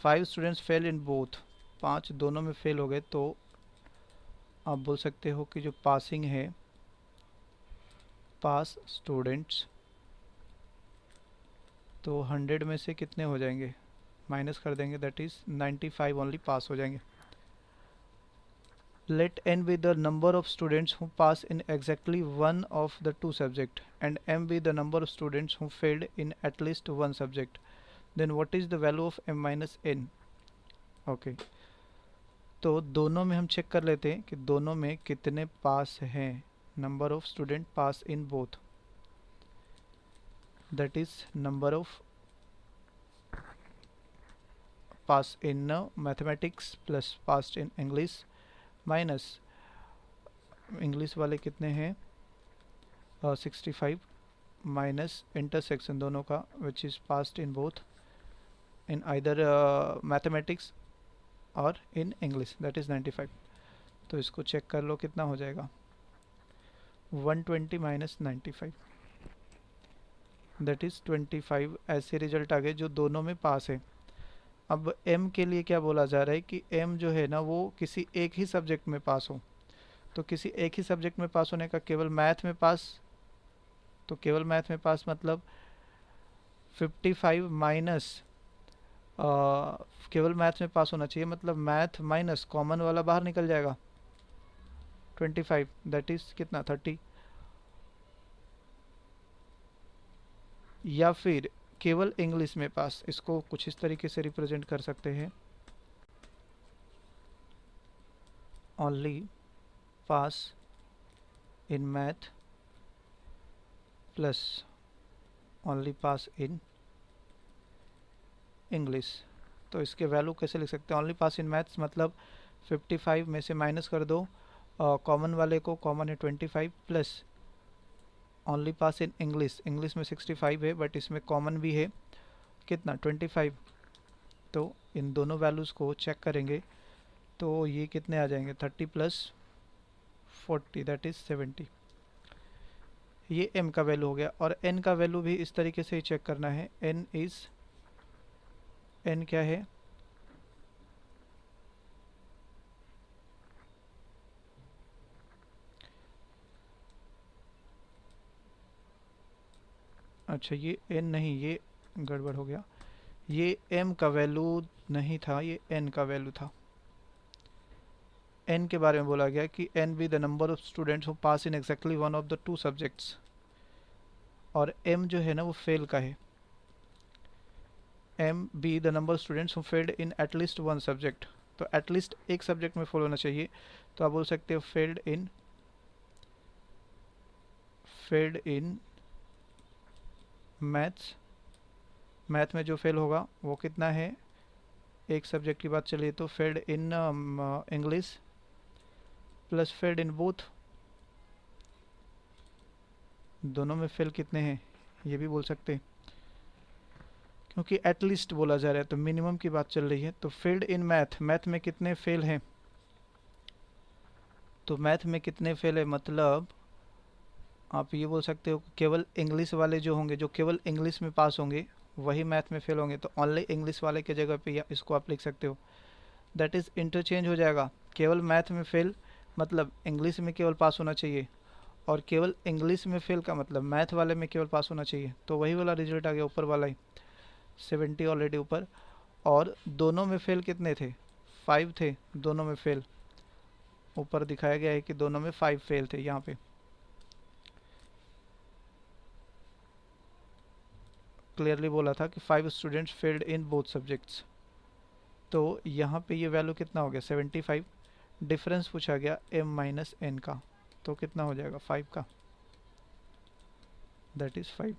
5 students failed in both. 5 दोनों में फेल हो गए। तो आप बोल सकते हो कि जो पासिंग है, पास स्टूडेंट्स, तो 100 में से कितने हो जाएंगे, माइनस कर देंगे, दैट इज़ 95 ओनली पास हो जाएंगे। Let n be the number of students who pass in exactly one of the two subject and m be the number of students who failed in at least one subject. Then what is the value of m minus n? Okay. तो दोनों में हम check कर लेते हैं कि दोनों में कितने पास हैं। Number of student pass in both, that is number of pass in mathematics plus past in English minus English वाले कितने हैं 65 माइनस इंटरसेक्शन दोनों का which is passed in both in either mathematics और इन इंग्लिश, दैट इज़ 95। तो इसको check कर लो कितना हो जाएगा 120 माइनस 95, दैट इज़ 25। ऐसे रिजल्ट आ गए जो दोनों में पास है। अब m के लिए क्या बोला जा रहा है कि m जो है ना वो किसी एक ही सब्जेक्ट में पास हो। तो किसी एक ही सब्जेक्ट में पास होने का केवल मैथ में पास, तो केवल मैथ में पास मतलब 55 माइनस केवल मैथ में पास होना चाहिए, मतलब मैथ माइनस कॉमन वाला बाहर निकल जाएगा 25, दैट इज कितना 30। या फिर केवल इंग्लिश में पास, इसको कुछ इस तरीके से रिप्रेजेंट कर सकते हैं, only pass in math plus only pass in English. तो इसके वैल्यू कैसे लिख सकते हैं, ओनली पास इन मैथ्स मतलब 55 में से माइनस कर दो कॉमन वाले को, कॉमन है 25 plus only pass in English, English में 65 है बट इसमें कॉमन भी है कितना 25। तो इन दोनों वैल्यूज़ को चेक करेंगे तो ये कितने आ जाएंगे 30 प्लस 40 दैट इज़ 70। ये m का वैल्यू हो गया। और n का वैल्यू भी इस तरीके से ही चेक करना है। n क्या है अच्छा ये n नहीं, ये गड़बड़ हो गया, ये m का वैल्यू नहीं था, ये n का वैल्यू था। n के बारे में बोला गया कि n be the number of students who pass in exactly one of the two subjects, और m जो है ना वो फेल का है। m be the number of students who failed in at least one subject, तो एटलीस्ट एक सब्जेक्ट में फेल होना चाहिए। तो आप बोल सकते हो फेल्ड इन मैथ्स। मैथ में जो फेल होगा वो कितना है, एक सब्जेक्ट की बात चलिए तो failed in English plus failed in both, दोनों में फेल कितने हैं ये भी बोल सकते हैं, क्योंकि एटलीस्ट बोला जा रहा है तो मिनिमम की बात चल रही है। तो फेल्ड इन मैथ, मैथ में कितने फेल हैं, तो मैथ में कितने फेल है मतलब आप ये बोल सकते हो केवल इंग्लिश वाले जो होंगे, जो केवल इंग्लिश में पास होंगे वही मैथ में फेल होंगे, तो ओनली इंग्लिश वाले के जगह पे इसको आप लिख सकते हो। दैट इज़ इंटरचेंज हो जाएगा, केवल मैथ में फेल मतलब इंग्लिश में केवल पास होना चाहिए, और केवल इंग्लिश में फेल का मतलब मैथ वाले में केवल पास होना चाहिए। तो वही वाला रिजल्ट आ गया ऊपर वाला ही, 70 ऑलरेडी ऊपर। और दोनों में फेल कितने थे, 5 थे दोनों में फेल, ऊपर दिखाया गया है कि दोनों में 5 फेल थे। यहाँ पे क्लियरली बोला था कि 5 students failed in both subjects. तो यहाँ पे ये वैल्यू कितना हो गया 75, डिफरेंस पूछा गया m माइनस n का, तो कितना हो जाएगा 5 का, दैट इज 5।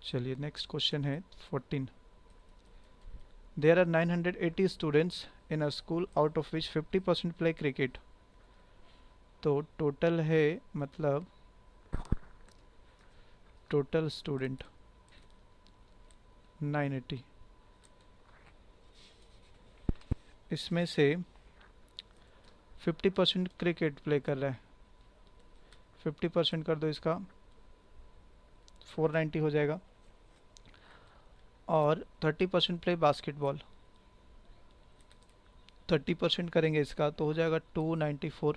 चलिए नेक्स्ट क्वेश्चन है 14। There are 980 students in a school out of which 50% play cricket. तो टोटल है मतलब टोटल स्टूडेंट 980, इसमें से 50% क्रिकेट प्ले कर रहा है, 50% कर दो इसका 490 हो जाएगा, और 30% प्ले बास्केटबॉल, 30% करेंगे इसका तो हो जाएगा 294,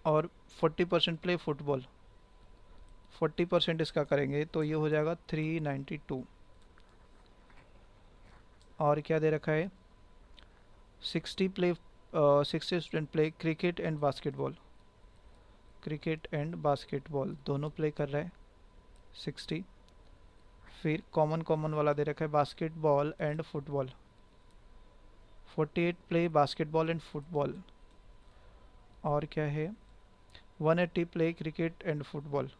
और 40% प्ले फुटबॉल, 40% इसका करेंगे तो ये हो जाएगा 392, और क्या दे रखा है 60 student play cricket and basketball, cricket and basketball दोनों प्ले कर रहा है 60। फिर कॉमन कॉमन वाला दे रखा है basketball and football, 48 play basketball and football, और क्या है 180 play cricket and football,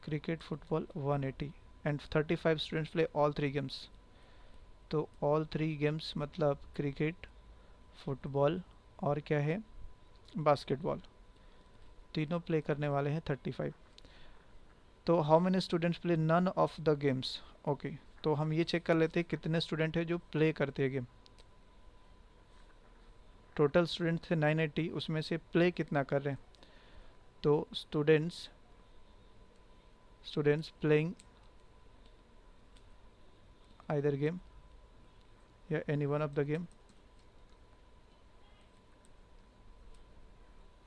cricket football 180, and 35 students play all 3 games. तो ऑल 3 गेम्स मतलब क्रिकेट, फुटबॉल और क्या है बास्केटबॉल, तीनों प्ले करने वाले हैं 35। तो how many students play none of the games. Okay, तो हम ये चेक कर लेते हैं कितने स्टूडेंट हैं जो प्ले करते हैं गेम। टोटल स्टूडेंट थे 980, उसमें से प्ले कितना कर रहे हैं, तो स्टूडेंट्स प्लेइंग आइदर गेम या any one of the game,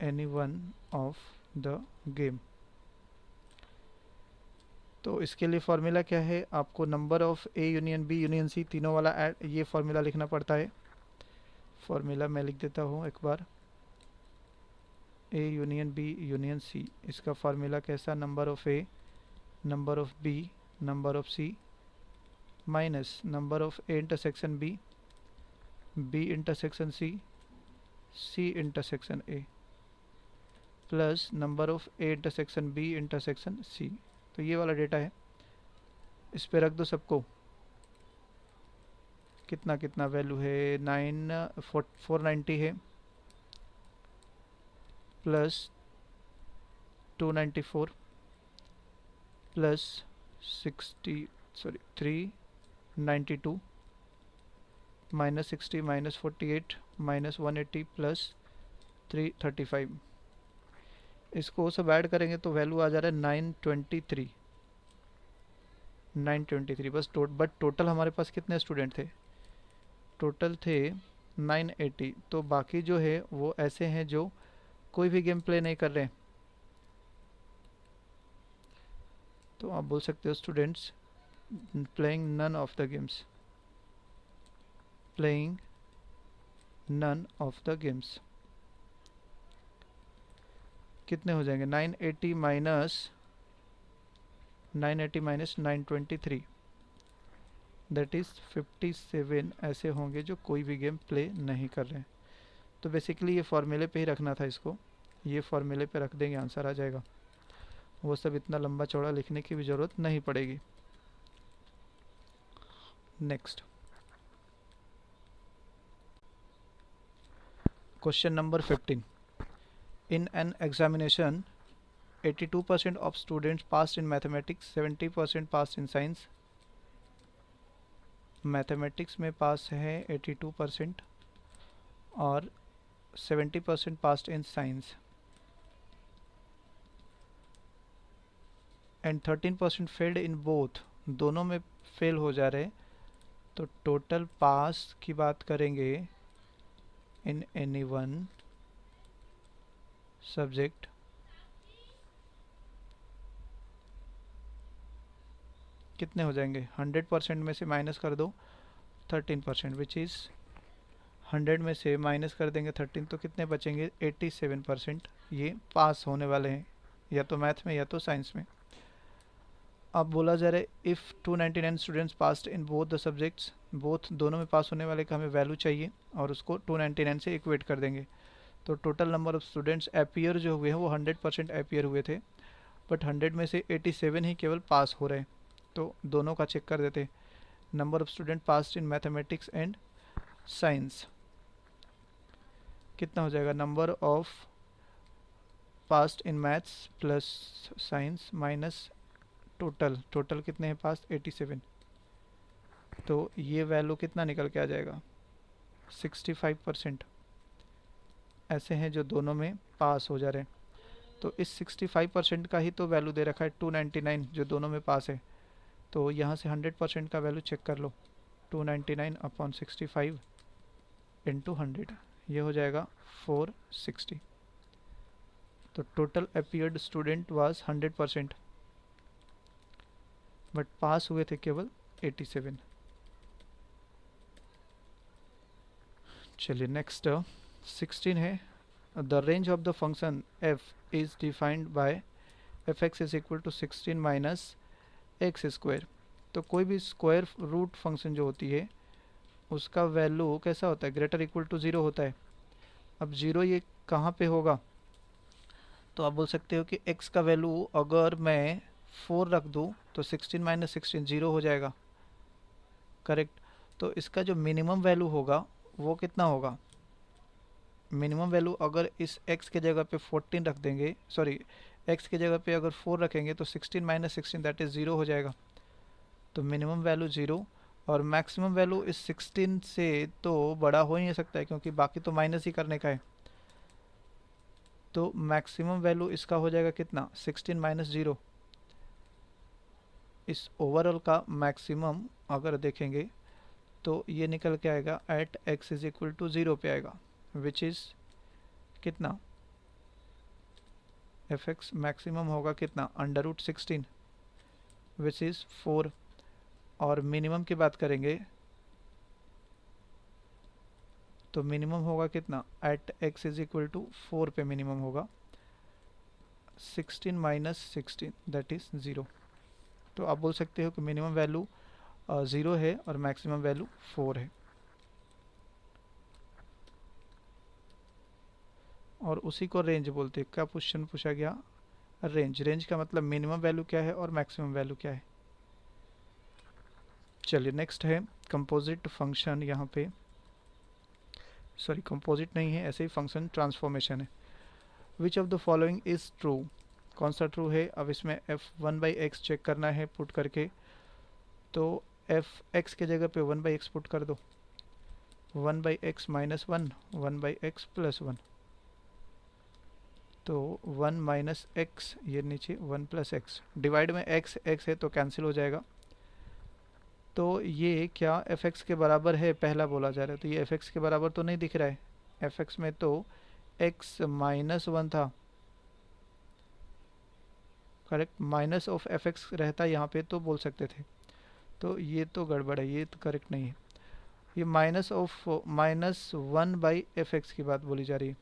any one of the game. तो इसके लिए फॉर्मूला क्या है, आपको number of A union B union C तीनों वाला ऐड ये फॉर्मूला लिखना पड़ता है। फॉर्मूला मैं लिख देता हूँ एक बार, A union B union C, इसका फार्मूला कैसा, number of A number of B number of C minus number of A intersection B, B intersection C, C intersection A, plus number of A intersection B intersection C. तो ये वाला data है, इस पे रख दो सबको, कितना कितना वैल्यू है 490 है, plus 294 plus 392 minus 60 minus 48 minus 180 plus 335, इसको सब ऐड करेंगे तो वैल्यू आ जा रहा है 923 बस। बट टोटल हमारे पास कितने स्टूडेंट थे, टोटल थे 980, तो बाकी जो है वो ऐसे हैं जो कोई भी गेम प्ले नहीं कर रहे हैं। तो आप बोल सकते हो students playing none of the games, playing none of the games. कितने हो जाएंगे 980 माइनस 980 माइनस 923 दैट इज़ 57 ऐसे होंगे जो कोई भी गेम प्ले नहीं कर रहे हैं। तो बेसिकली ये फॉर्मूले पे ही रखना था इसको, ये फॉर्मूले पे रख देंगे आंसर आ जाएगा। वो सब इतना लंबा चौड़ा लिखने की भी ज़रूरत नहीं पड़ेगी। Next question number 15। In an examination 82% of students passed in mathematics, 70% passed in science। Mathematics में पास है 82% और 70% passed in science and 13% failed in both, दोनों में फेल हो जा रहे। तो टोटल पास की बात करेंगे इन एनी वन सब्जेक्ट कितने हो जाएंगे, 100% में से माइनस कर दो 13%, विच इज़ 100 में से माइनस कर देंगे 13 तो कितने बचेंगे 87%। ये पास होने वाले हैं या तो मैथ में या तो साइंस में। अब बोला जा रहा है if 299 students passed in both the subjects, both दोनों में पास होने वाले का हमें वैल्यू चाहिए और उसको 299 से इक्वेट कर देंगे। तो total number of students appear जो हुए हैं वो 100% अपीयर हुए थे, बट 100 में से 87 ही केवल पास हो रहे हैं। तो दोनों का चेक कर देते। Number of student passed in mathematics and science कितना हो जाएगा, number of passed in maths plus science minus total कितने हैं पास 87। तो ये वैल्यू कितना निकल के आ जाएगा 65% ऐसे हैं जो दोनों में पास हो जा रहे हैं। तो इस 65% का ही तो वैल्यू दे रखा है 299 जो दोनों में पास है। तो यहाँ से 100% का वैल्यू चेक कर लो, 299 अपॉन 65 इंटू 100, ये हो जाएगा 460। तो total appeared student was 100% but pass हुए थे केवल 87। चलिए नेक्स्ट 16 है, the range of the function f is defined by fx is equal to 16 minus X square. तो कोई भी स्क्वायर रूट फंक्शन जो होती है उसका वैल्यू कैसा होता है, ग्रेटर इक्वल टू 0 होता है। अब 0 ये कहाँ पे होगा, तो आप बोल सकते हो कि x का वैल्यू अगर मैं 4 रख दूँ तो 16 माइनस 16 0 हो जाएगा, करेक्ट। तो इसका जो मिनिमम वैल्यू होगा वो कितना होगा, मिनिमम वैल्यू अगर इस x के जगह पे 14 रख देंगे, सॉरी x के जगह पे अगर 4 रखेंगे तो 16 माइनस 16 दैट इज़ 0 हो जाएगा। तो मिनिमम वैल्यू 0 और मैक्सिमम वैल्यू इस 16 से तो बड़ा हो ही नहीं सकता है क्योंकि बाकी तो माइनस ही करने का है। तो मैक्सिमम वैल्यू इसका हो जाएगा कितना 16 माइनस 0। इस ओवरऑल का मैक्सिमम अगर देखेंगे तो ये निकल के आएगा at x is equal to 0 पे आएगा, विच इज़ कितना fx मैक्सिमम होगा कितना अंडर रूट 16 विच इज़ 4। और मिनिमम की बात करेंगे तो मिनिमम होगा कितना at x is equal to 4 पे मिनिमम होगा 16 माइनस 16 दैट इज़ 0। तो आप बोल सकते हो कि मिनिमम वैल्यू 0 है और मैक्सिमम वैल्यू 4 है। और उसी को रेंज बोलते हैं। क्या क्वेश्चन पूछा गया, रेंज। रेंज का मतलब मिनिमम वैल्यू क्या है और मैक्सिमम वैल्यू क्या है। चलिए नेक्स्ट है कंपोजिट फंक्शन। यहाँ पे सॉरी कंपोजिट नहीं है, ऐसे ही फंक्शन ट्रांसफॉर्मेशन है। विच of the following is true, कौन सा ट्रू है। अब इसमें f1/x चेक करना है पुट करके, तो f(x) के जगह पे 1/x पुट कर दो, 1/x माइनस 1 1/x प्लस 1, तो 1 माइनस एक्स ये नीचे 1 प्लस एक्स, डिवाइड में x x है तो कैंसिल हो जाएगा। तो ये क्या f(x) के बराबर है, पहला बोला जा रहा है। तो ये f(x) के बराबर तो नहीं दिख रहा है, f(x) में तो x माइनस 1 था, करेक्ट। माइनस ऑफ f(x) रहता यहाँ पे तो बोल सकते थे। तो ये तो गड़बड़ है, ये तो करेक्ट नहीं है। ये माइनस ऑफ -1/f(x) की बात बोली जा रही है।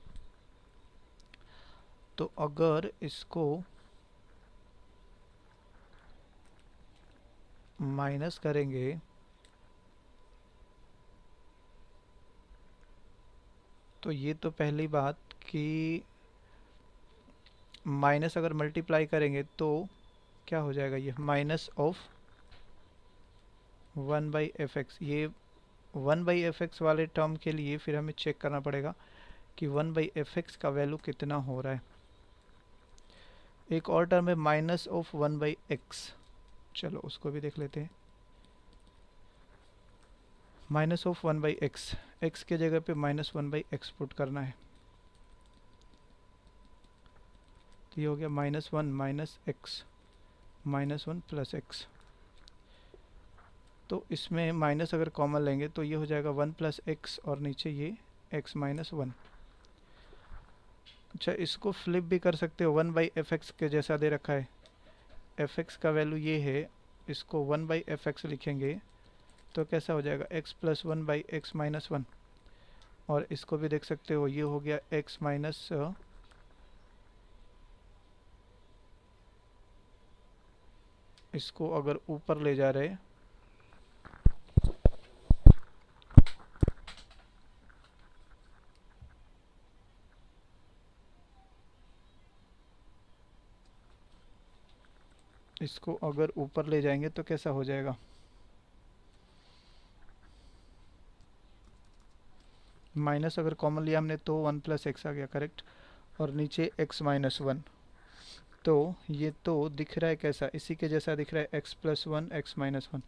तो अगर इसको माइनस करेंगे तो ये तो पहली बात कि माइनस अगर मल्टीप्लाई करेंगे तो क्या हो जाएगा, ये माइनस ऑफ 1/fx। ये 1/fx वाले टर्म के लिए फिर हमें चेक करना पड़ेगा कि 1/fx का वैल्यू कितना हो रहा है। एक और टर्म है माइनस ऑफ 1/x, चलो उसको भी देख लेते हैं। माइनस ऑफ 1/x, x के जगह पे -1/x पुट करना है, तो ये हो गया -1 माइनस एक्स -1 प्लस एक्स। तो इसमें माइनस अगर कॉमन लेंगे तो ये हो जाएगा 1 प्लस एक्स और नीचे ये x -1। अच्छा, इसको फ्लिप भी कर सकते हो, 1/fx के जैसा दे रखा है, fx का वैल्यू ये है, इसको 1/fx लिखेंगे तो कैसा हो जाएगा x प्लस 1/x -1। और इसको भी देख सकते हो, ये हो गया x माइनस इसको अगर ऊपर ले जा रहे इसको अगर ऊपर ले जाएंगे तो कैसा हो जाएगा, माइनस अगर कॉमन लिया हमने तो 1 प्लस एक्स आ गया, करेक्ट। और नीचे x -1, तो ये तो दिख रहा है कैसा, इसी के जैसा दिख रहा है, x plus 1 x -1,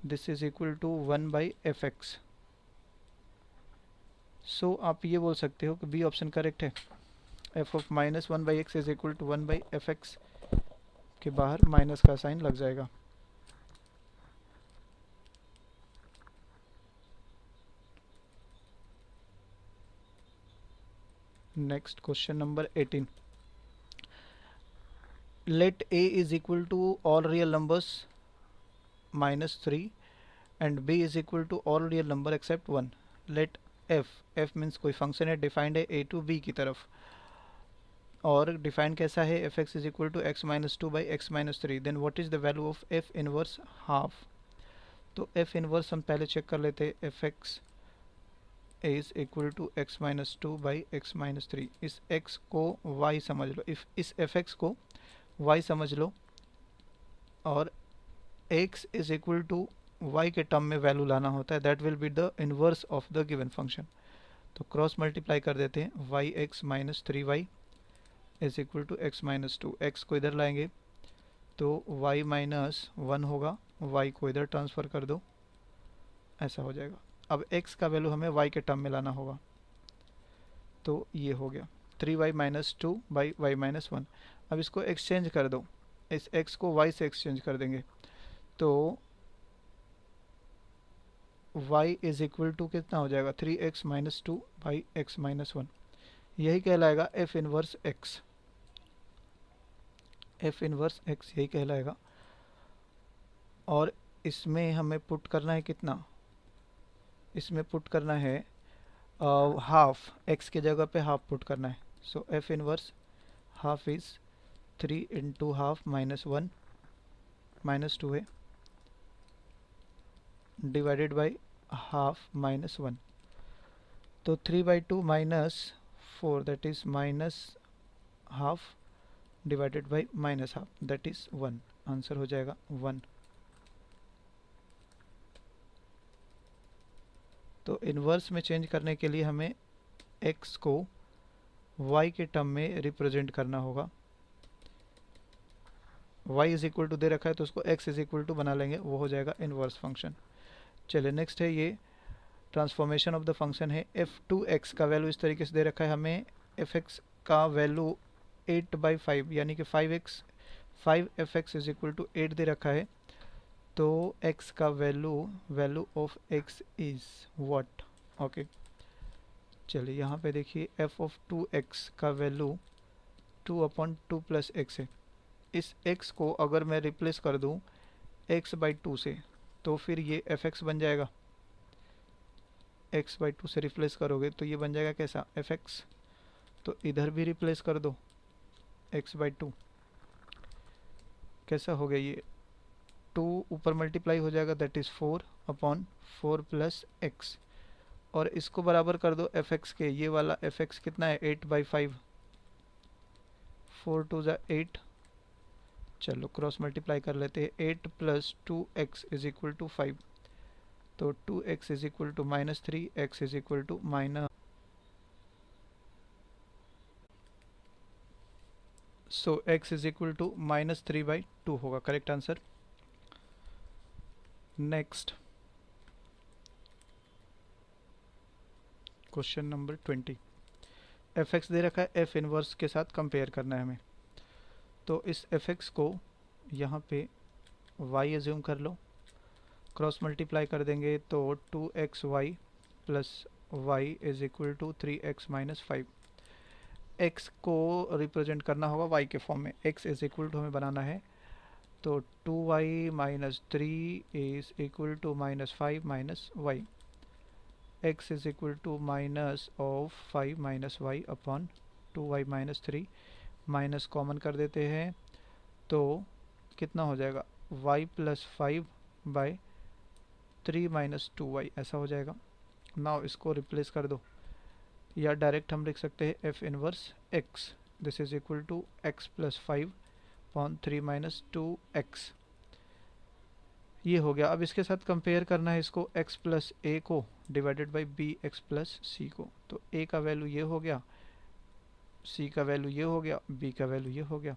this is equal to 1/fx। So आप ये बोल सकते हो कि बी ऑप्शन करेक्ट है, f of -1/x is equal to 1/fx के बाहर माइनस का साइन लग जाएगा। Next question number 18, let a is equal to all real numbers -3 and b is equal to all real number except 1। let f means कोई function है, defined है a to b की तरफ, और डिफाइंड कैसा है, fx is equal to x -2/x -3, then what is the value of f inverse half. तो f inverse हम पहले चेक कर लेते हैं, fx is equal to x -2/x -3। इस x को y समझ लो, इस fx को y समझ लो, और x is equal to y के टर्म में वैल्यू लाना होता है, that will be the inverse of the given function. तो क्रॉस मल्टीप्लाई कर देते हैं, yx -3y is equal to x -2, x को इधर लाएंगे तो y -1 होगा, y को इधर ट्रांसफ़र कर दो, ऐसा हो जाएगा। अब x का वैल्यू हमें y के टर्म में लाना होगा, तो ये हो गया 3y -2/y -1। अब इसको एक्सचेंज कर दो, इस x को y से एक्सचेंज कर देंगे, तो y इज इक्वल टू कितना हो जाएगा, 3x -2/x -1। यही कहलाएगा f inverse x, f inverse x यही कहलाएगा। और इसमें हमें पुट करना है कितना, इसमें पुट करना है हाफ, x के जगह पे हाफ पुट करना है। सो f inverse half is 3 into half -1 -2 है, डिवाइडेड बाई हाफ -1, तो 3/2 -4 that is half divided by half that is 1। Answer हो जाएगा 1। तो इन्वर्स में चेंज करने के लिए हमें x को y के टर्म में रिप्रेजेंट करना होगा, y इज इक्वल टू दे रखा है तो उसको x इज इक्वल टू बना लेंगे, वो हो जाएगा इन्वर्स फंक्शन। चलिए नेक्स्ट है, ये ट्रांसफॉर्मेशन ऑफ द फंक्शन है, f2x का वैल्यू इस तरीके से दे रखा है हमें, fx का वैल्यू 8/5 यानी कि 5fx इज इक्वल टू 8 दे रखा है, तो x का value of x is what. Okay, चलिए यहाँ पे देखिए f ऑफ 2x का वैल्यू 2/2 प्लस x है। इस x को अगर मैं रिप्लेस कर दूँ x/2 से, तो फिर ये fx बन जाएगा, x/2 से रिप्लेस करोगे तो ये बन जाएगा कैसा, fx। तो इधर भी रिप्लेस कर दो x/2, कैसा हो गया ये टू ऊपर मल्टीप्लाई हो जाएगा, that is 4 upon 4 plus x, और इसको बराबर कर दो एफ एक्स के। ये वाला एफ एक्स कितना है 8/5, 4 2 8, चलो क्रॉस मल्टीप्लाई कर लेते हैं। 8 plus 2x is equal to 5, तो 2x is equal to -3, x is equal to so x is equal to -3/2 होगा correct answer. Next question number 20। F X दे रखा है, एफ इनवर्स के साथ कंपेयर करना है हमें। तो इस एफ एक्स को यहाँ पे y एज्यूम कर लो, क्रॉस मल्टीप्लाई कर देंगे तो 2xy plus Y is equal to 3x minus 5। x को रिप्रेजेंट करना होगा y के फॉर्म में, x इज इक्वल टू हमें बनाना है, तो 2y minus 3 is equal to -5 minus Y. x is equal to minus of 5 minus Y upon 2y minus 3, minus common कर देते हैं तो कितना हो जाएगा y प्लस 5/3 माइनस 2y ऐसा हो जाएगा। नाउ इसको रिप्लेस कर दो, या डायरेक्ट हम लिख सकते हैं F inverse x, this is equal to x plus 5/3 minus 2x। ये हो गया। अब इसके साथ कंपेयर करना है इसको x प्लस ए को divided by B X plus C को, तो a का वैल्यू ये हो गया, c का वैल्यू ये हो गया, b का वैल्यू ये हो गया।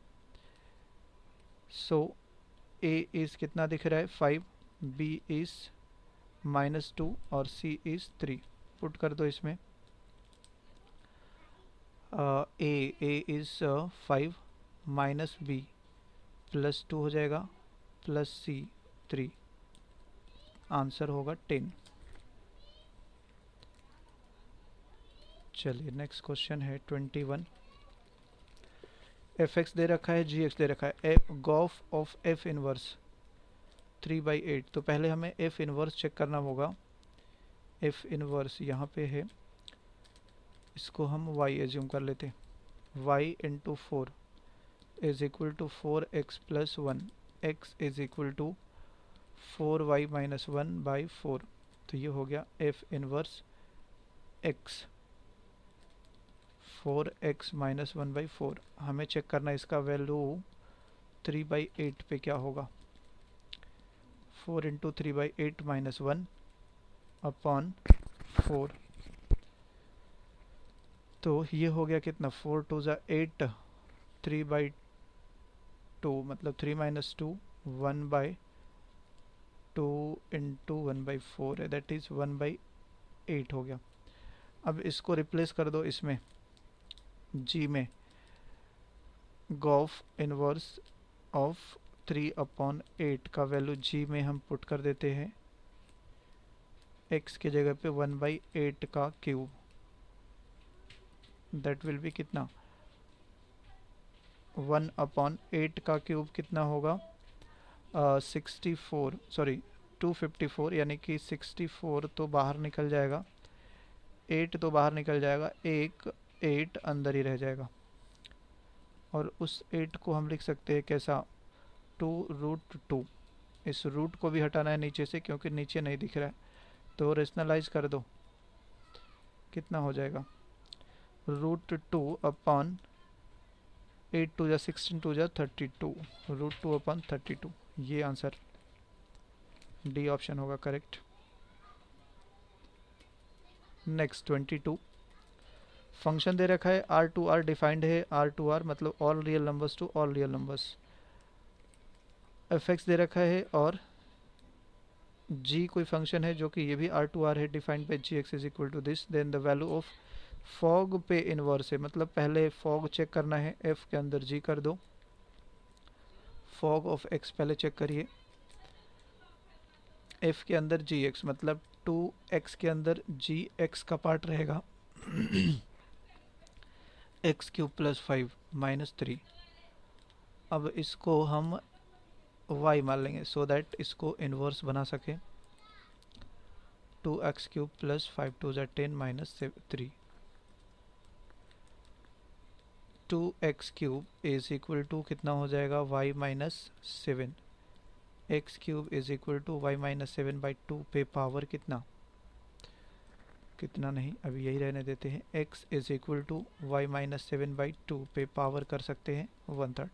सो a इज़ कितना दिख रहा है 5, b इज़ -2 और c इज़ 3। पुट कर दो इसमें, a is 5 minus b plus 2 हो जाएगा प्लस c 3, आंसर होगा 10। चलिए नेक्स्ट क्वेश्चन है 21। एफ एक्स दे रखा है, जी एक्स दे रखा है, गॉफ ऑफ एफ इनवर्स 3/8। तो पहले हमें एफ इनवर्स चेक करना होगा। एफ इनवर्स यहाँ पे है, इसको हम y एज्यूम कर लेते हैं। y into 4 is equal to 4x plus 1, x is equal to 4y minus 1/4। तो ये हो गया F inverse x, 4x minus 1/4। हमें चेक करना है इसका वैल्यू 3/8 पे क्या होगा। 4 इंटू 3/8 माइनस 1 अपॉन 4, तो ये हो गया कितना 4 2 8, 3/2 मतलब 3 माइनस 2, 1/2 इंटू 1/4 है, दैट इज़ 1/8 हो गया। अब इसको रिप्लेस कर दो इसमें g में, गॉफ इनवर्स ऑफ 3/8 का वैल्यू g में हम पुट कर देते हैं, x की जगह पे 1/8 का क्यूब, दैट विल बी कितना 1/8 का क्यूब कितना होगा 64 सॉरी 254, यानी कि 64 तो बाहर निकल जाएगा, 8 तो बाहर निकल जाएगा, एक 8 अंदर ही रह जाएगा, और उस 8 को हम लिख सकते हैं कैसा 2√2। इस रूट को भी हटाना है नीचे से क्योंकि नीचे नहीं दिख रहा है, तो रेशनलाइज कर दो, कितना हो जाएगा √2 अपॉन 8 2 16 2 32, √2 अपॉन 32। ये आंसर डी ऑप्शन होगा करेक्ट। नेक्स्ट 22। फंक्शन दे रखा है R2R, डिफाइंड है R2R मतलब all real numbers to all real numbers. F X दे रखा है और g कोई फंक्शन है जो कि ये भी R2R है, defined by G X is equal to this, then the value of fog पे इनवर्स है, मतलब पहले फॉग चेक करना है, f के अंदर g कर दो, फॉग ऑफ x पहले चेक करिए, f के अंदर gx मतलब 2x के अंदर gx का पार्ट रहेगा x³ प्लस 5 माइनस 3। अब इसको हम y मान लेंगे सो दैट इसको इन्वर्स बना सके, 2x³ plus 5 2 10 minus 3, 2x³ is equal to कितना हो जाएगा y minus 7, X cube is equal to Y minus 7/2 पे पावर कितना नहीं, अभी यही रहने देते हैं। x is equal to Y minus 7/2 पे पावर कर सकते हैं 1/3,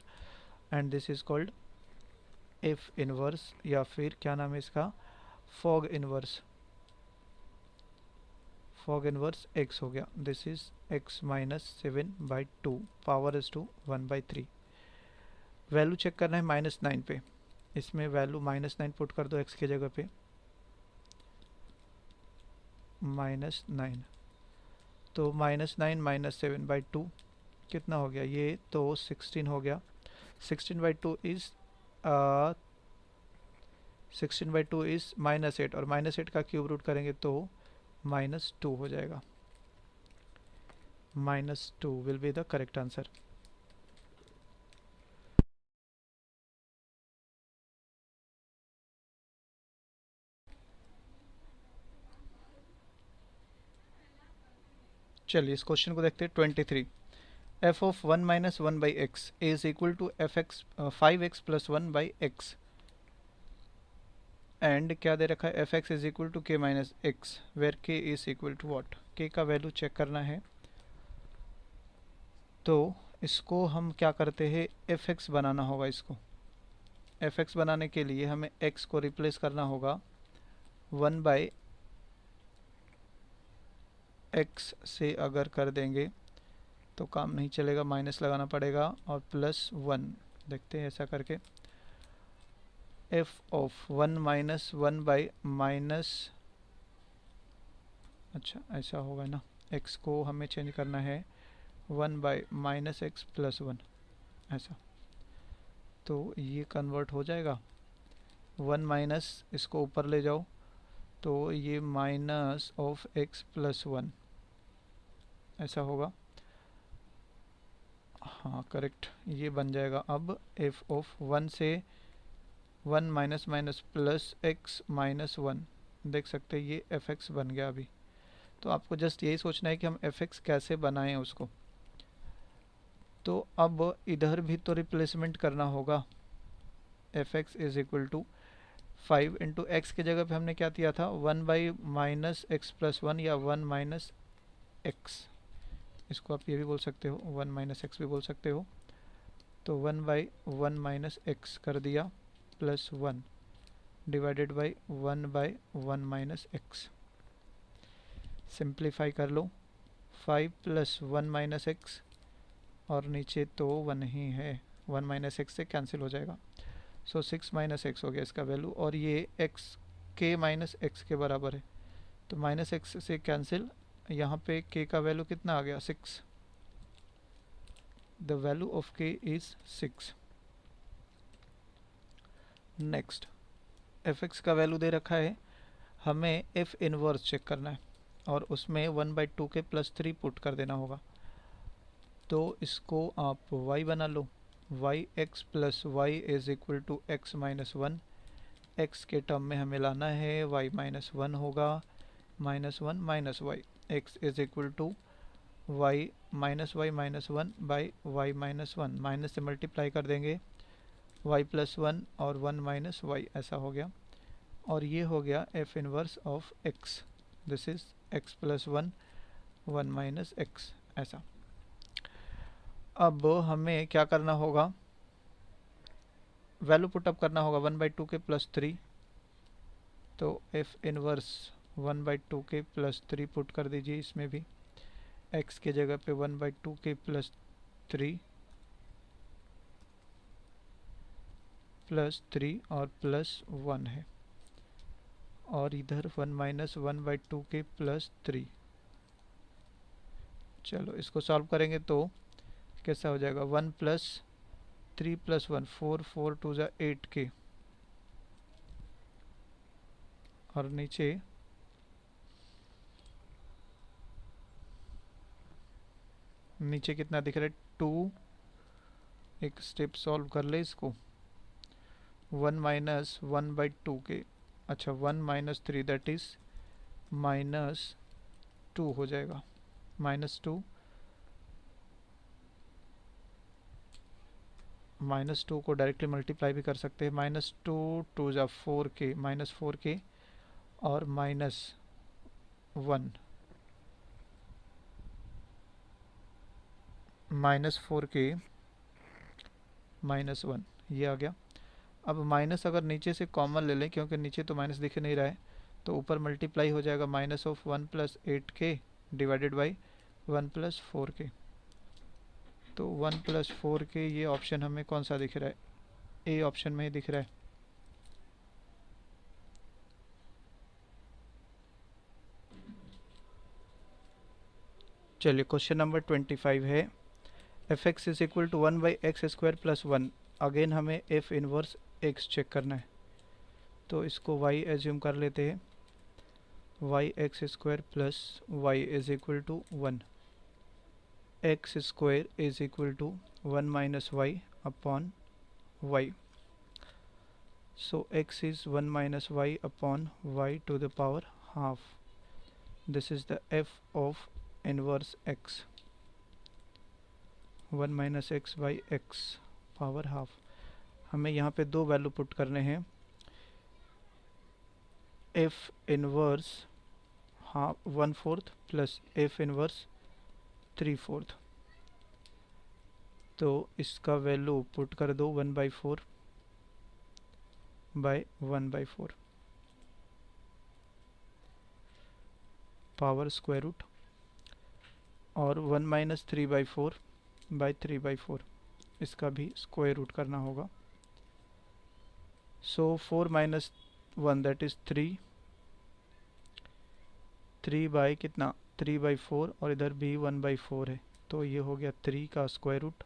and this is called f inverse, या फिर क्या नाम है इसका, fog inverse. Fog inverse x हो गया, this is x minus 7/2 power is to 1/3। Value check करना है -9 पे, इसमें वैल्यू -9 पुट कर दो x की जगह पे, -9, तो -9 माइनस 7/2 कितना हो गया, ये तो 16 हो गया। 16/2 इज 16/2 इज -8, और -8 का क्यूब रूट करेंगे तो -2 हो जाएगा। -2 will be the correct answer. चलिए इस क्वेश्चन को देखते हैं। 23, f of 1 minus 1/x is equal to fx 5x plus 1/x, and क्या दे रखा है, fx is equal to k minus x, where k is equal to what, k का वैल्यू चेक करना है। तो इसको हम क्या करते हैं, fx बनाना होगा। इसको fx बनाने के लिए हमें x को रिप्लेस करना होगा 1/x से, अगर कर देंगे तो काम नहीं चलेगा, माइनस लगाना पड़ेगा, और +1 देखते हैं ऐसा करके। f of 1 minus 1 by minus, अच्छा ऐसा होगा ना, x को हमें चेंज करना है 1 बाई माइनस एक्स प्लस 1 ऐसा, तो ये कन्वर्ट हो जाएगा। 1 माइनस इसको ऊपर ले जाओ तो ये माइनस ऑफ x प्लस 1 ऐसा होगा। हाँ करेक्ट, ये बन जाएगा। अब f ऑफ 1 से 1 minus minus plus x minus 1, देख सकते हैं ये fx बन गया अभी। तो आपको जस्ट यही सोचना है कि हम fx कैसे बनाएं उसको। तो अब इधर भी तो रिप्लेसमेंट करना होगा। fx is equal to 5 into x की जगह पे हमने क्या दिया था, 1 बाई माइनस एक्स प्लस 1 या 1 माइनस एक्स, इसको आप ये भी बोल सकते हो, 1 माइनस एक्स भी बोल सकते हो। तो 1 बाई 1 माइनस एक्स कर दिया plus 1 divided by 1 by 1 minus x. Simplify कर लो, 5 प्लस 1 माइनस एक्स, और नीचे तो 1 ही है, 1 माइनस एक्स से कैंसिल हो जाएगा। सो 6 माइनस एक्स हो गया इसका वैल्यू, और ये x k माइनस एक्स के बराबर है, तो माइनस एक्स से कैंसिल, यहाँ पे k का वैल्यू कितना आ गया, 6। The value of k is 6। Next fx का वैल्यू दे रखा है, हमें f इनवर्स चेक करना है, और उसमें 1/2 के प्लस 3 पुट कर देना होगा। तो इसको आप y बना लो, yx plus Y is equal to x minus 1, x के टर्म में हमें लाना है, y माइनस 1 होगा, -1 minus Y, x is equal to Y minus -1 by y minus 1, minus से मल्टीप्लाई कर देंगे y प्लस 1 और 1 माइनस वाई, ऐसा हो गया। और ये हो गया f inverse of x, this is x plus 1 1 minus x ऐसा। अब हमें क्या करना होगा, वैल्यू पुटअप करना होगा 1/2 के प्लस 3, तो f इनवर्स 1/2 के प्लस 3 पुट कर दीजिए इसमें भी, x के जगह पे 1/2 के प्लस 3 और प्लस 1 है, और इधर 1 माइनस 1/2 के प्लस 3। चलो इसको सॉल्व करेंगे तो कैसा हो जाएगा, 1 प्लस 3 प्लस 1 4, 4 2 ज़ा 8 के, और नीचे कितना दिख रहा है, 2। एक स्टेप सॉल्व कर ले इसको, 1 माइनस 1/2 के, अच्छा 1 माइनस 3 दैट इज -2 हो जाएगा, -2 -2 को डायरेक्टली मल्टीप्लाई भी कर सकते हैं। -2 2 ज़ा 4k -4k और -1 -4k -1 ये आ गया। अब माइनस अगर नीचे से कॉमन ले लें, क्योंकि नीचे तो माइनस दिख नहीं रहा है, तो ऊपर मल्टीप्लाई हो जाएगा -1 + 8k डिवाइडेड बाई 1 + 4k। तो 1 + 4k ये ऑप्शन हमें कौन सा दिख रहा है? ए ऑप्शन में ही दिख रहा है। चलिए क्वेश्चन नंबर 25 है f(x) = 1/x² + 1। अगेन हमें f इनवर्स x चेक करना है, तो इसको y एज्यूम कर लेते हैं। y(x² + y = 1, x² = 1 - y upon y. So x is 1 - y upon y to the power half. This is the f of inverse x. 1 - x by x power half. हमें यहाँ पे दो वैल्यू पुट करने हैं, f inverse half 1/4 plus f inverse 3/4। तो इसका value put कर दो 1/4 बाय 1/4 पावर स्क्वायर रूट, और 1 - 3/4 बाय 3/4 इसका भी स्क्वायर रूट करना होगा। सो 4 - 1 दैट इज 3 बाई कितना 3/4, और इधर भी 1/4 है, तो ये हो गया 3 का स्क्वायर रूट,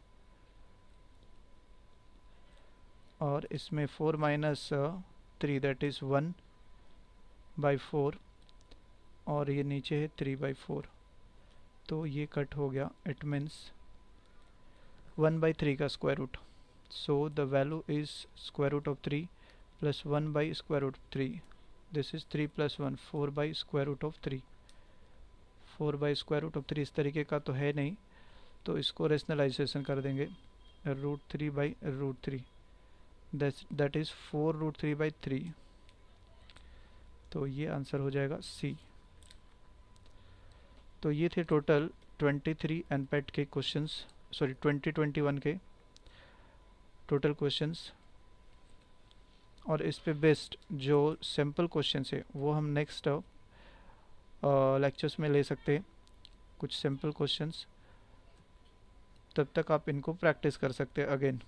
और इसमें 4 - 3 दैट इज 1/4, और ये नीचे है 3/4, तो ये कट हो गया। इट मीन्स 1/3 का square root. So the value is square root of 3 + 1/√3। This is 3 + 1 4/√3। 4/√3 इस तरीके का तो है नहीं, तो इसको रेशनलाइजेशन कर देंगे √3/√3, दैट इज 4√3/3। तो ये आंसर हो जाएगा सी। तो ये थे टोटल 23 एनपेट के क्वेश्चंस, सॉरी 2021 के टोटल क्वेश्चंस। और इस पे बेस्ड जो सैम्पल क्वेश्चंस है वो हम नेक्स्ट लेक्चर्स में ले सकते हैं, कुछ सैम्पल क्वेश्चंस। तब तक आप इनको प्रैक्टिस कर सकते हैं अगेन।